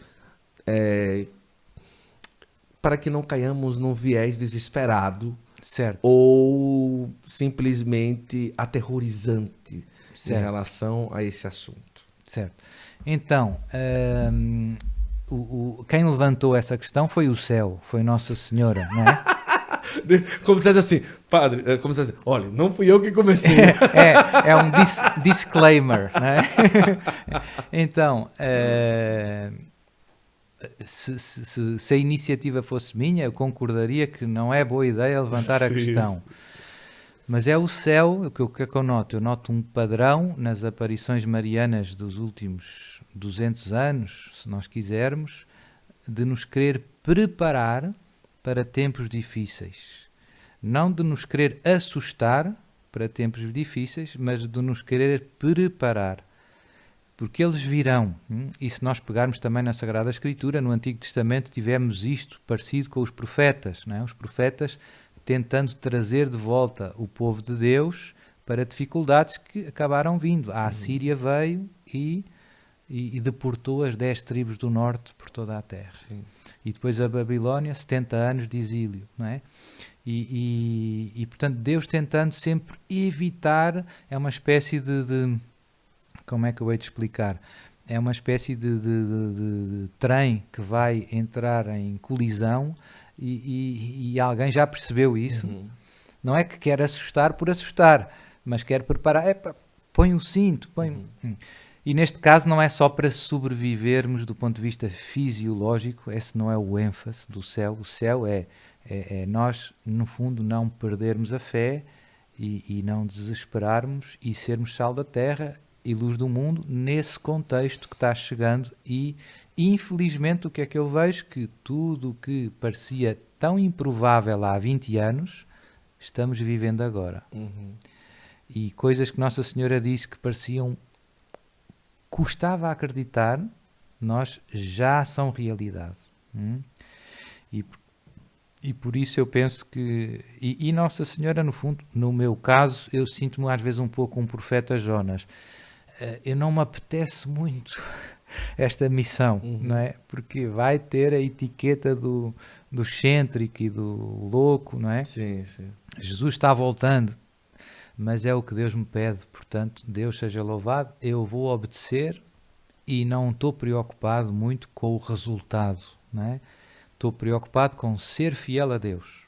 para que não caiamos num viés desesperado, Certo. ou simplesmente aterrorizante em Certo. relação a esse assunto? Certo. Então, quem levantou essa questão foi o céu, foi Nossa Senhora, não é? Como se fosse assim, padre, como se fosse assim, olha, não fui eu que comecei. É um disclaimer, não é? Então, se a iniciativa fosse minha, eu concordaria que não é boa ideia levantar a questão. Mas é o céu, o que é que eu noto? Eu noto um padrão nas aparições marianas dos últimos 200 anos, se nós quisermos, de nos querer preparar para tempos difíceis. Não de nos querer assustar para tempos difíceis, mas de nos querer preparar. Porque eles virão. E se nós pegarmos também na Sagrada Escritura, no Antigo Testamento, tivemos isto parecido com os profetas. Não é? Os profetas tentando trazer de volta o povo de Deus para dificuldades que acabaram vindo. A Assíria veio e deportou as 10 tribos do norte por toda a terra. Sim. E depois a Babilónia, 70 anos de exílio. Não é? E portanto, Deus tentando sempre evitar, é uma espécie de como é que eu hei de explicar? É uma espécie de trem que vai entrar em colisão e alguém já percebeu isso. Não é que quer assustar por assustar, mas quer preparar. Põe o cinto. E neste caso não é só para sobrevivermos do ponto de vista fisiológico, esse não é o ênfase do céu. O céu é nós, no fundo, não perdermos a fé e não desesperarmos e sermos sal da terra e luz do mundo nesse contexto que está chegando. E infelizmente o que é que eu vejo? Que tudo o que parecia tão improvável há 20 anos estamos vivendo agora. E coisas que Nossa Senhora disse que pareciam, custava a acreditar, nós já são realidade. E por isso eu penso que e Nossa Senhora, no fundo, no meu caso, eu sinto-me às vezes um pouco um profeta Jonas. Eu não me apetece muito esta missão, não é? Porque vai ter a etiqueta do excêntrico e do louco, não é? Sim. Jesus está voltando, mas é o que Deus me pede, portanto, Deus seja louvado, eu vou obedecer e não estou preocupado muito com o resultado, não é? Estou preocupado com ser fiel a Deus,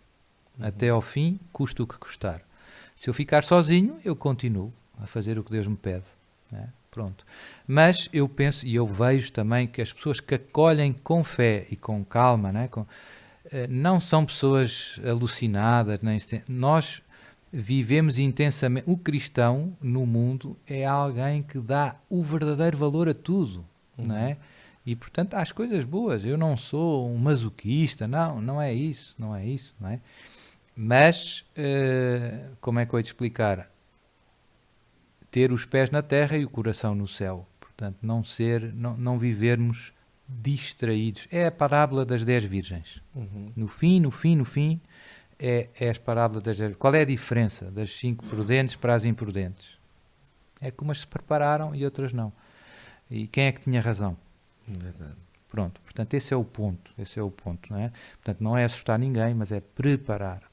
até ao fim, custe o que custar. Se eu ficar sozinho, eu continuo a fazer o que Deus me pede. Pronto. Mas eu penso e eu vejo também que as pessoas que acolhem com fé e com calma, não são pessoas alucinadas. Nós vivemos intensamente. O cristão no mundo é alguém que dá o verdadeiro valor a tudo, não é? E portanto às coisas boas. Eu não sou um masoquista, não é isso, não é? Mas, como é que eu ia te explicar? Ter os pés na terra e o coração no céu. Portanto, não vivermos distraídos. É a parábola das 10 virgens. No fim, é as parábolas das 10. Qual é a diferença das 5 prudentes para as imprudentes? É que umas se prepararam e outras não. E quem é que tinha razão? Verdade. Pronto, portanto, esse é o ponto, não é? Portanto, não é assustar ninguém, mas é preparar.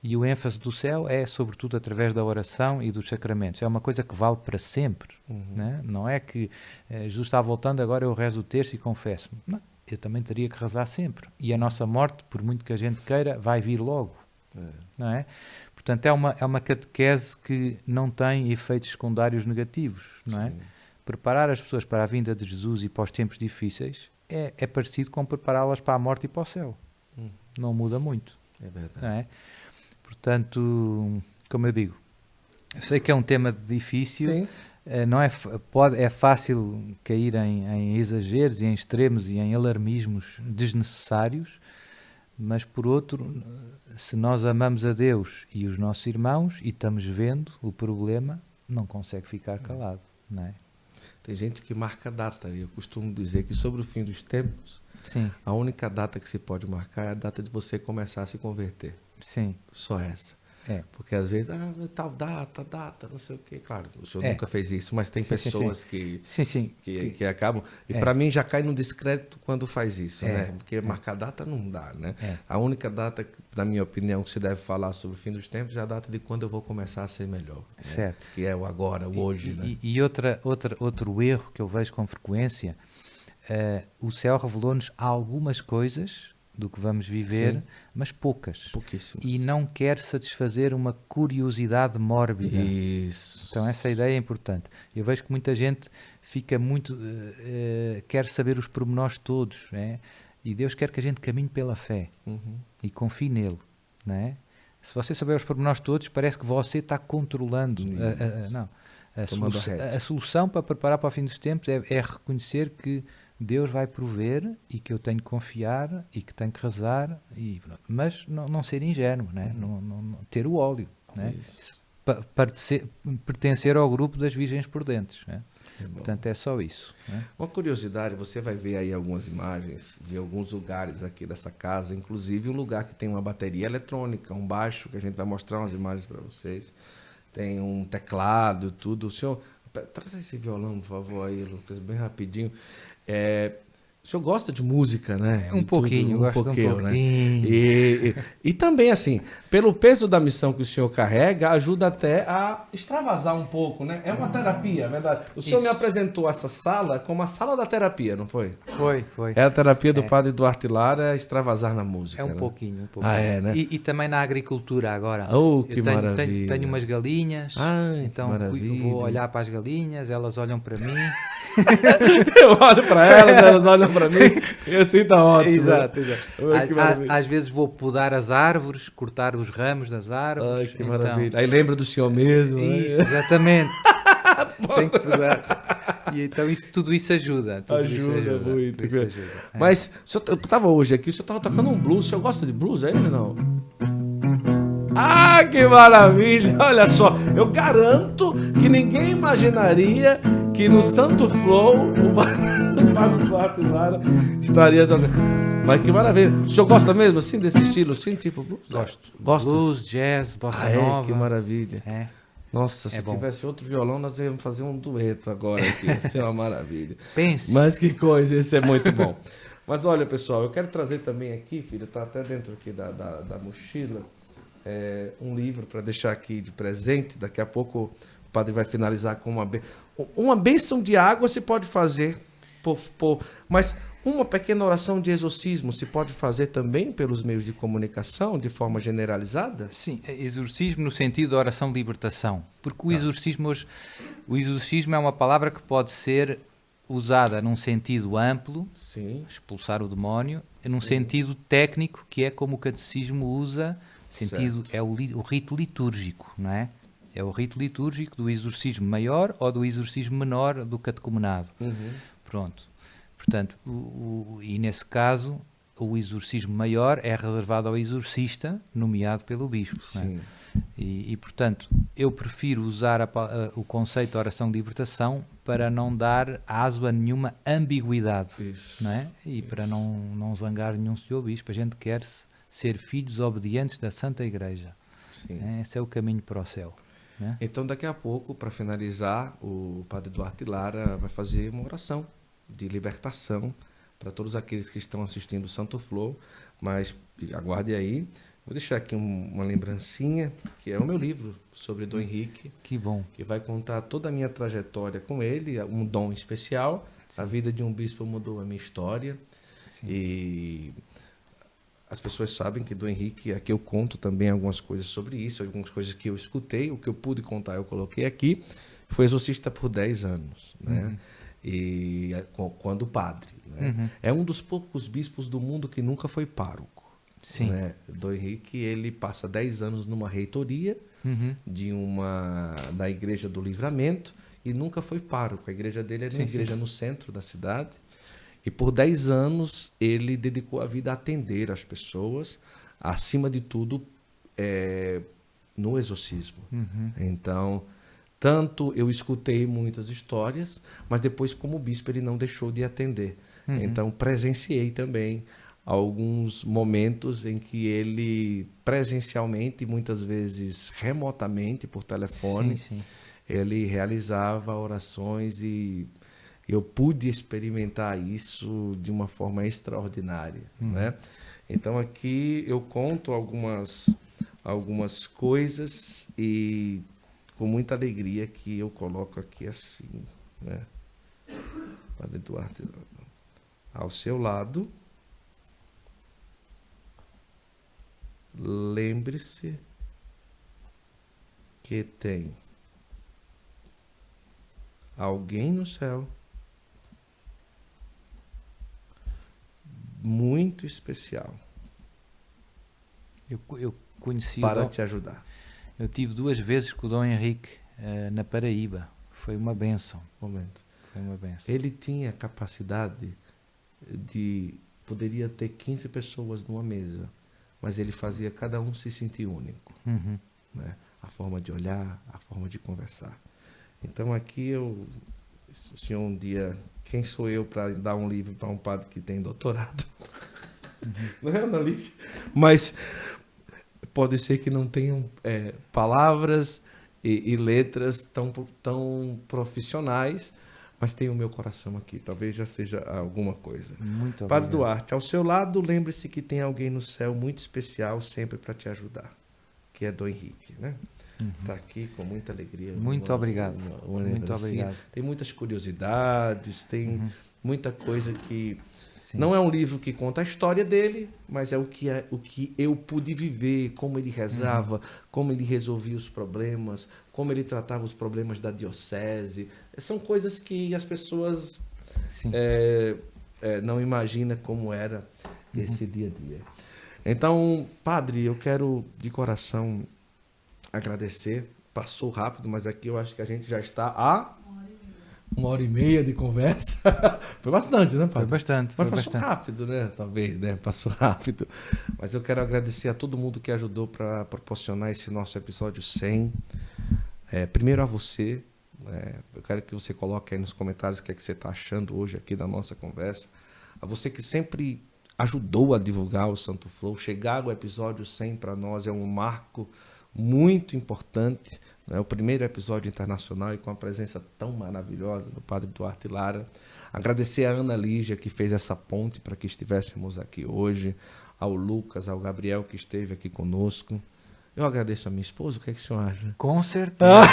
E o ênfase do céu é, sobretudo, através da oração e dos sacramentos. É uma coisa que vale para sempre, né? Não é que Jesus está voltando, agora eu rezo o terço e confesso-me. Não, eu também teria que rezar sempre. E a nossa morte, por muito que a gente queira, vai vir logo, não é? Portanto, é uma catequese que não tem efeitos secundários negativos, não é? Preparar as pessoas para a vinda de Jesus e para os tempos difíceis é parecido com prepará-las para a morte e para o céu. Não muda muito. É verdade. Não é? Portanto, como eu digo, eu sei que é um tema difícil, não é, é fácil cair em exageros e em extremos e em alarmismos desnecessários, mas por outro, se nós amamos a Deus e os nossos irmãos e estamos vendo o problema, não consegue ficar calado, não é? Tem gente que marca data, e eu costumo dizer que sobre o fim dos tempos, Sim. a única data que se pode marcar é a data de você começar a se converter. Sim. Só essa. É. Porque às vezes, tal data, não sei o quê. Claro, o senhor nunca fez isso, mas tem pessoas que acabam. E para mim já cai no descrédito quando faz isso, né? Porque marcar data não dá, né? A única data, na minha opinião, que se deve falar sobre o fim dos tempos é a data de quando eu vou começar a ser melhor. Certo. Né? Que é o agora, o hoje, né? E outro erro que eu vejo com frequência, o céu revelou-nos algumas coisas do que vamos viver, mas poucas. Pouquíssimas. E não quer satisfazer uma curiosidade mórbida. Isso. Então essa ideia é importante. Eu vejo que muita gente fica muito... quer saber os pormenores todos, né? E Deus quer que a gente caminhe pela fé e confie nele, né? Se você souber os pormenores todos, parece que você está controlando. Não. A solução para preparar para o fim dos tempos é reconhecer que Deus vai prover e que eu tenho que confiar e que tenho que rezar, mas não ser ingênuo, né? Não ter o óleo, né? Pertencer ao grupo das virgens prudentes, né? Portanto, é só isso, né? Uma curiosidade, você vai ver aí algumas imagens de alguns lugares aqui dessa casa, inclusive um lugar que tem uma bateria eletrônica, um baixo, que a gente vai mostrar umas imagens para vocês. Tem um teclado, tudo. O senhor, traz esse violão, por favor, aí, Lucas, bem rapidinho. O senhor gosta de música, né? Um pouquinho, gosto um pouquinho. Né? E também, assim, pelo peso da missão que o senhor carrega, ajuda até a extravasar um pouco, né? É uma terapia, é verdade. O senhor me apresentou essa sala como a sala da terapia, não foi? Foi. É a terapia do padre Duarte Lara, extravasar na música. É um né? pouquinho. Né? E também na agricultura agora. Oh, que maravilha. Tenho umas galinhas, então vou olhar para as galinhas, elas olham para mim. Eu olho para elas olham para mim, e assim está ótimo. Exato. Às vezes vou podar as árvores, cortar os ramos das árvores. Ai, que maravilha. Aí lembra do senhor mesmo. Isso, exatamente. Tem que podar. E então tudo isso ajuda. Ajuda muito. Mas eu estava hoje aqui, o senhor estava tocando um blues. O senhor gosta de blues, é ele não? Ah, que maravilha! Olha só, eu garanto que ninguém imaginaria que no Santo Flow o Padre Duarte Lara estaria tocando. Mas que maravilha! O senhor gosta mesmo assim desse estilo, assim, tipo blues? Gosto. Gosta? Blues, jazz, bossa nova. Que maravilha! Nossa, se bom. tivesse outro violão, nós íamos fazer um dueto agora aqui. Isso é uma maravilha. Pense. Mas que coisa, isso é muito bom. Mas olha, pessoal, eu quero trazer também aqui, filho, está até dentro aqui da mochila, um livro para deixar aqui de presente. Daqui a pouco o padre vai finalizar com uma bênção de água se pode fazer, mas uma pequena oração de exorcismo se pode fazer também pelos meios de comunicação, de forma generalizada? Sim, exorcismo no sentido da oração de libertação, porque o exorcismo é uma palavra que pode ser usada num sentido amplo, expulsar o demónio, num sentido técnico, que é como o catecismo usa, sentido é o rito litúrgico, não é? É o rito litúrgico do exorcismo maior ou do exorcismo menor do catecumenado. Pronto. Portanto, e nesse caso, o exorcismo maior é reservado ao exorcista, nomeado pelo bispo. Não é? Sim. E, portanto, eu prefiro usar o conceito de oração de libertação para não dar aso a nenhuma ambiguidade, Isso. não é? E para não zangar nenhum senhor bispo. A gente quer ser filhos obedientes da Santa Igreja. Sim. Esse é o caminho para o céu. Né? Então, daqui a pouco, para finalizar, o Padre Duarte Lara vai fazer uma oração de libertação para todos aqueles que estão assistindo o Santo Flow, mas aguarde aí. Vou deixar aqui uma lembrancinha, que é o meu livro sobre Dom Henrique, Que bom. que vai contar toda a minha trajetória com ele, um dom especial. Sim. A vida de um bispo mudou a minha história. Sim. E as pessoas sabem que Dom Henrique, aqui eu conto também algumas coisas sobre isso, algumas coisas que eu escutei, o que eu pude contar eu coloquei aqui. Foi exorcista por 10 anos, né? Uhum. E quando padre, né? Uhum. É um dos poucos bispos do mundo que nunca foi pároco. Sim. Né? Dom Henrique, ele passa 10 anos numa reitoria Uhum. da Igreja do Livramento e nunca foi pároco. A igreja dele era uma igreja no centro da cidade. E por 10 anos ele dedicou a vida a atender as pessoas, acima de tudo, no exorcismo. Uhum. Então, tanto eu escutei muitas histórias, mas depois, como bispo, ele não deixou de atender. Uhum. Então, presenciei também alguns momentos em que ele, presencialmente, muitas vezes remotamente, por telefone, Sim, sim. ele realizava orações e eu pude experimentar isso de uma forma extraordinária, né? Então aqui eu conto algumas coisas e com muita alegria que eu coloco aqui assim, né? Padre Duarte, ao seu lado, lembre-se que tem alguém no céu muito especial Eu conheci para te ajudar. Eu tive 2 vezes com o Dom Henrique na Paraíba. Foi uma bênção. Momento. Foi uma bênção. Ele tinha capacidade poderia ter 15 pessoas numa mesa, mas ele fazia cada um se sentir único, Uhum. né? A forma de olhar, a forma de conversar. Então aqui o senhor um dia, quem sou eu para dar um livro para um padre que tem doutorado? Não é, analista? Mas pode ser que não tenham palavras e letras tão profissionais, mas tem o meu coração aqui. Talvez já seja alguma coisa. Muito obrigado. Padre Duarte, ao seu lado, lembre-se que tem alguém no céu muito especial sempre para te ajudar, que é Dom Henrique, né? Está aqui com muita alegria. Muito obrigado. Muito lembrancinha. obrigado. Tem muitas curiosidades, tem muita coisa que... Sim. Não é um livro que conta a história dele, mas é o que eu pude viver, como ele rezava, como ele resolvia os problemas, como ele tratava os problemas da diocese. São coisas que as pessoas Sim. não imaginam como era esse dia a dia. Então, padre, eu quero de coração agradecer. Passou rápido, mas aqui eu acho que a gente já está a 1h30 de conversa. Foi bastante, né, padre? Foi bastante. Mas Foi passou bastante. rápido, né? Talvez, né? Passou rápido. Mas eu quero agradecer a todo mundo que ajudou para proporcionar esse nosso episódio 100. Primeiro a você. Eu quero que você coloque aí nos comentários o que é que você está achando hoje aqui da nossa conversa. A você que sempre ajudou a divulgar o Santo Flow. Chegar ao episódio 100 para nós é um marco muito importante, né? O primeiro episódio internacional e com a presença tão maravilhosa do Padre Duarte Lara. Agradecer a Ana Lígia que fez essa ponte para que estivéssemos aqui hoje, ao Lucas, ao Gabriel que esteve aqui conosco. Eu agradeço a minha esposa, o que é que o senhor acha? Com certeza.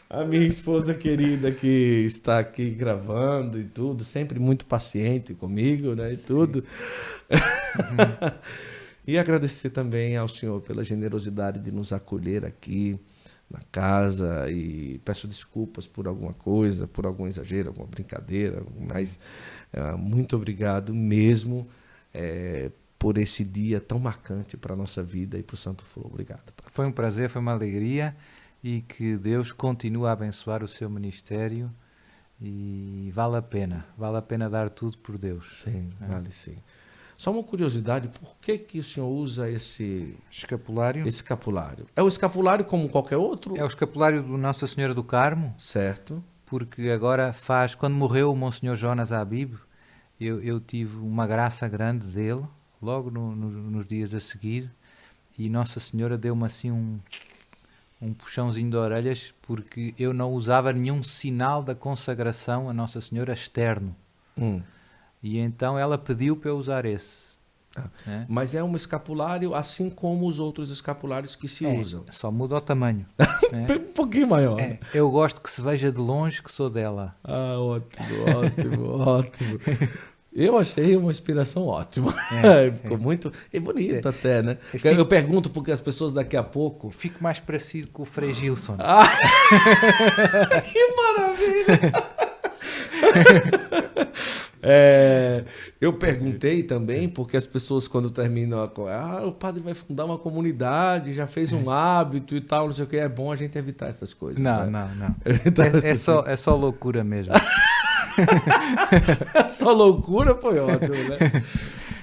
A minha esposa querida que está aqui gravando e tudo, sempre muito paciente comigo, né, e tudo. E agradecer também ao senhor pela generosidade de nos acolher aqui na casa e peço desculpas por alguma coisa, por algum exagero, alguma brincadeira, mas muito obrigado mesmo por esse dia tão marcante para a nossa vida e para o Santo Flow. Obrigado. Foi um prazer, foi uma alegria e que Deus continue a abençoar o seu ministério e vale a pena dar tudo por Deus. Sim, vale sim. Só uma curiosidade, por que o senhor usa esse Escapulário escapulário? É o escapulário como qualquer outro? é o escapulário do Nossa Senhora do Carmo, Certo. porque agora quando morreu o Monsenhor Jonas Habib, eu tive uma graça grande dele, logo nos dias a seguir, e Nossa Senhora deu-me assim um puxãozinho de orelhas, porque eu não usava nenhum sinal da consagração a Nossa Senhora externo. E então ela pediu para eu usar esse. Né? Mas é um escapulário assim como os outros escapulários que se usam. Só muda o tamanho. Né? Um pouquinho maior. Eu gosto que se veja de longe que sou dela. Ah, ótimo, ótimo. Eu achei uma inspiração ótima. Ficou muito... E bonito até, né? Eu pergunto porque as pessoas daqui a pouco... Fico mais parecido com o Frei Gilson. Que maravilha! Eu perguntei também, porque as pessoas quando terminam o padre vai fundar uma comunidade, já fez um hábito e tal, não sei o que, é bom a gente evitar essas coisas. Não. Então, É só loucura mesmo. Só loucura, foi ótimo, né?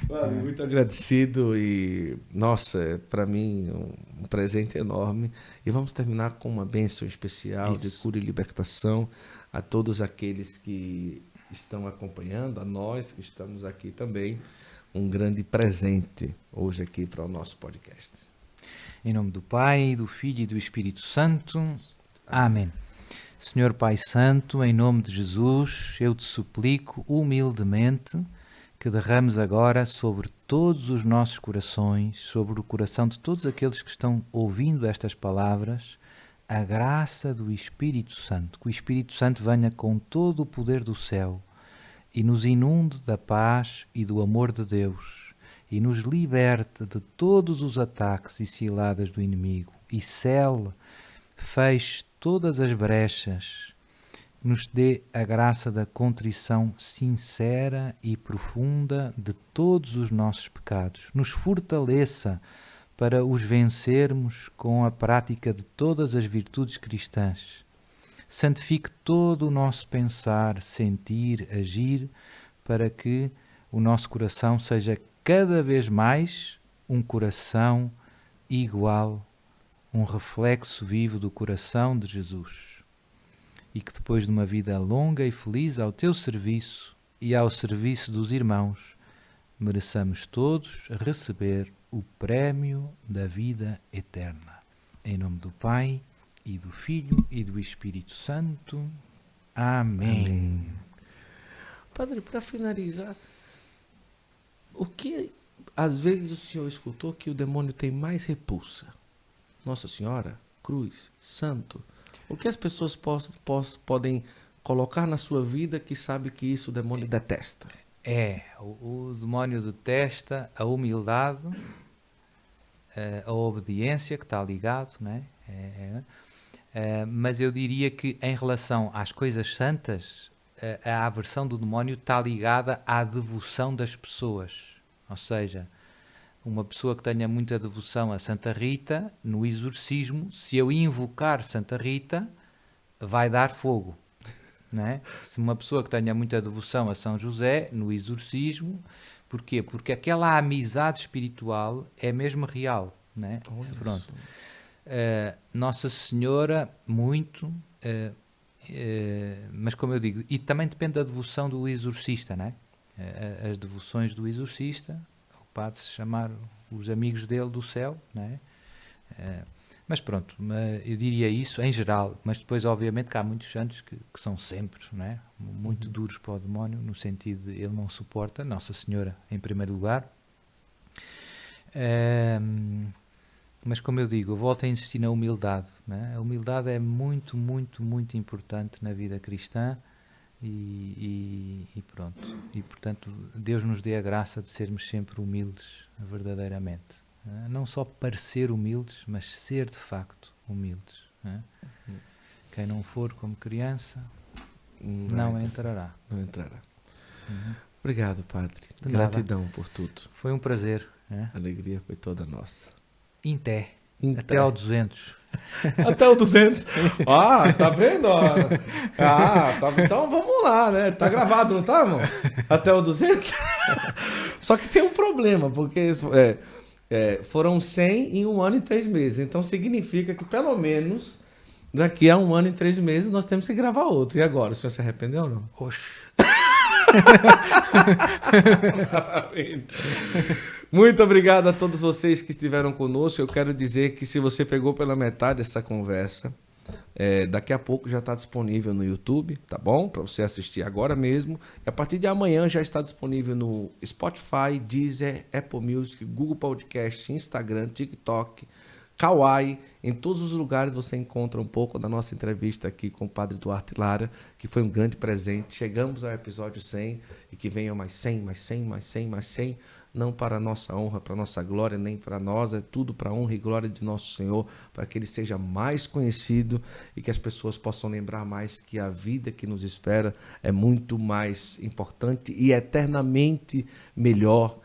Mano, muito agradecido e, nossa, para mim um presente enorme. E vamos terminar com uma bênção especial de cura e libertação a todos aqueles que estão acompanhando, a nós que estamos aqui também. Um grande presente hoje aqui para o nosso podcast. Em nome do Pai, do Filho e do Espírito Santo. Amém. Senhor Pai Santo, em nome de Jesus, eu te suplico humildemente que derrames agora sobre todos os nossos corações, sobre o coração de todos aqueles que estão ouvindo estas palavras, a graça do Espírito Santo. Que o Espírito Santo venha com todo o poder do céu e nos inunde da paz e do amor de Deus e nos liberte de todos os ataques e ciladas do inimigo e cele, feche todas as brechas, nos dê a graça da contrição sincera e profunda de todos os nossos pecados, nos fortaleça para os vencermos com a prática de todas as virtudes cristãs. Santifique todo o nosso pensar, sentir, agir, para que o nosso coração seja cada vez mais um coração igual, um reflexo vivo do coração de Jesus. E que depois de uma vida longa e feliz ao teu serviço e ao serviço dos irmãos, mereçamos todos receber o prémio da vida eterna. Em nome do Pai, e do Filho, e do Espírito Santo. Amém. Padre, para finalizar, o que às vezes o senhor escutou que o demônio tem mais repulsa? Nossa Senhora, cruz, santo. O que as pessoas podem colocar na sua vida que sabe que isso o demônio detesta? O demónio detesta a humildade, a obediência, que está ligado, não é? Mas eu diria que em relação às coisas santas, a aversão do demónio está ligada à devoção das pessoas. Ou seja, uma pessoa que tenha muita devoção a Santa Rita, no exorcismo, se eu invocar Santa Rita, vai dar fogo. Não é? Se uma pessoa que tenha muita devoção a São José, no exorcismo, porquê? Porque aquela amizade espiritual é mesmo real. Não é? Pronto. Nossa Senhora, muito, mas como eu digo, e também depende da devoção do exorcista, não é? As devoções do exorcista, o padre se chamar os amigos dele do céu, não é? Mas pronto, eu diria isso em geral, mas depois obviamente que há muitos santos que são sempre, não é? Muito duros para o demónio, no sentido de ele não suporta, Nossa Senhora em primeiro lugar. Mas como eu digo, eu volto a insistir na humildade, não é? A humildade é muito, muito, muito importante na vida cristã e pronto. E portanto Deus nos dê a graça de sermos sempre humildes verdadeiramente. Não só parecer humildes, mas ser de facto humildes. Não é? Quem não for como criança não entrará. Não entrará. Obrigado, Padre. De Gratidão nada. por tudo. Foi um prazer. A alegria foi toda nossa. Em té. Até ao 200. Até o 200. Ah, tá vendo? Então vamos lá, né? Tá gravado, não tá, irmão? Até o 200. Só que tem um problema, porque foram 100 em 1 ano e 3 meses. Então significa que pelo menos daqui a 1 ano e 3 meses nós temos que gravar outro. E agora? O senhor se arrependeu ou não? Oxe. Muito obrigado a todos vocês que estiveram conosco. Eu quero dizer que se você pegou pela metade essa conversa, daqui a pouco já está disponível no YouTube, tá bom? Para você assistir agora mesmo. E a partir de amanhã já está disponível no Spotify, Deezer, Apple Music, Google Podcast, Instagram, TikTok, Kawaii. Em todos os lugares você encontra um pouco da nossa entrevista aqui com o Padre Duarte Lara, que foi um grande presente. Chegamos ao episódio 100 e que venham mais 100, mais 100, mais 100, mais 100. Não para a nossa honra, para a nossa glória, nem para nós, é tudo para a honra e glória de nosso Senhor, para que Ele seja mais conhecido e que as pessoas possam lembrar mais que a vida que nos espera é muito mais importante e eternamente melhor,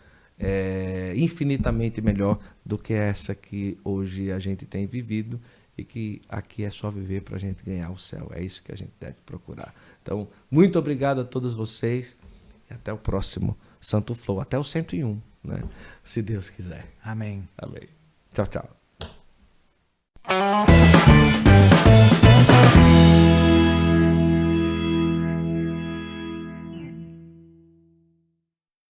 infinitamente melhor do que essa que hoje a gente tem vivido e que aqui é só viver para a gente ganhar o céu. É isso que a gente deve procurar. Então, muito obrigado a todos vocês e até o próximo Santo Flow, até o 101, né? Se Deus quiser. Amém. Amém. Tchau, tchau.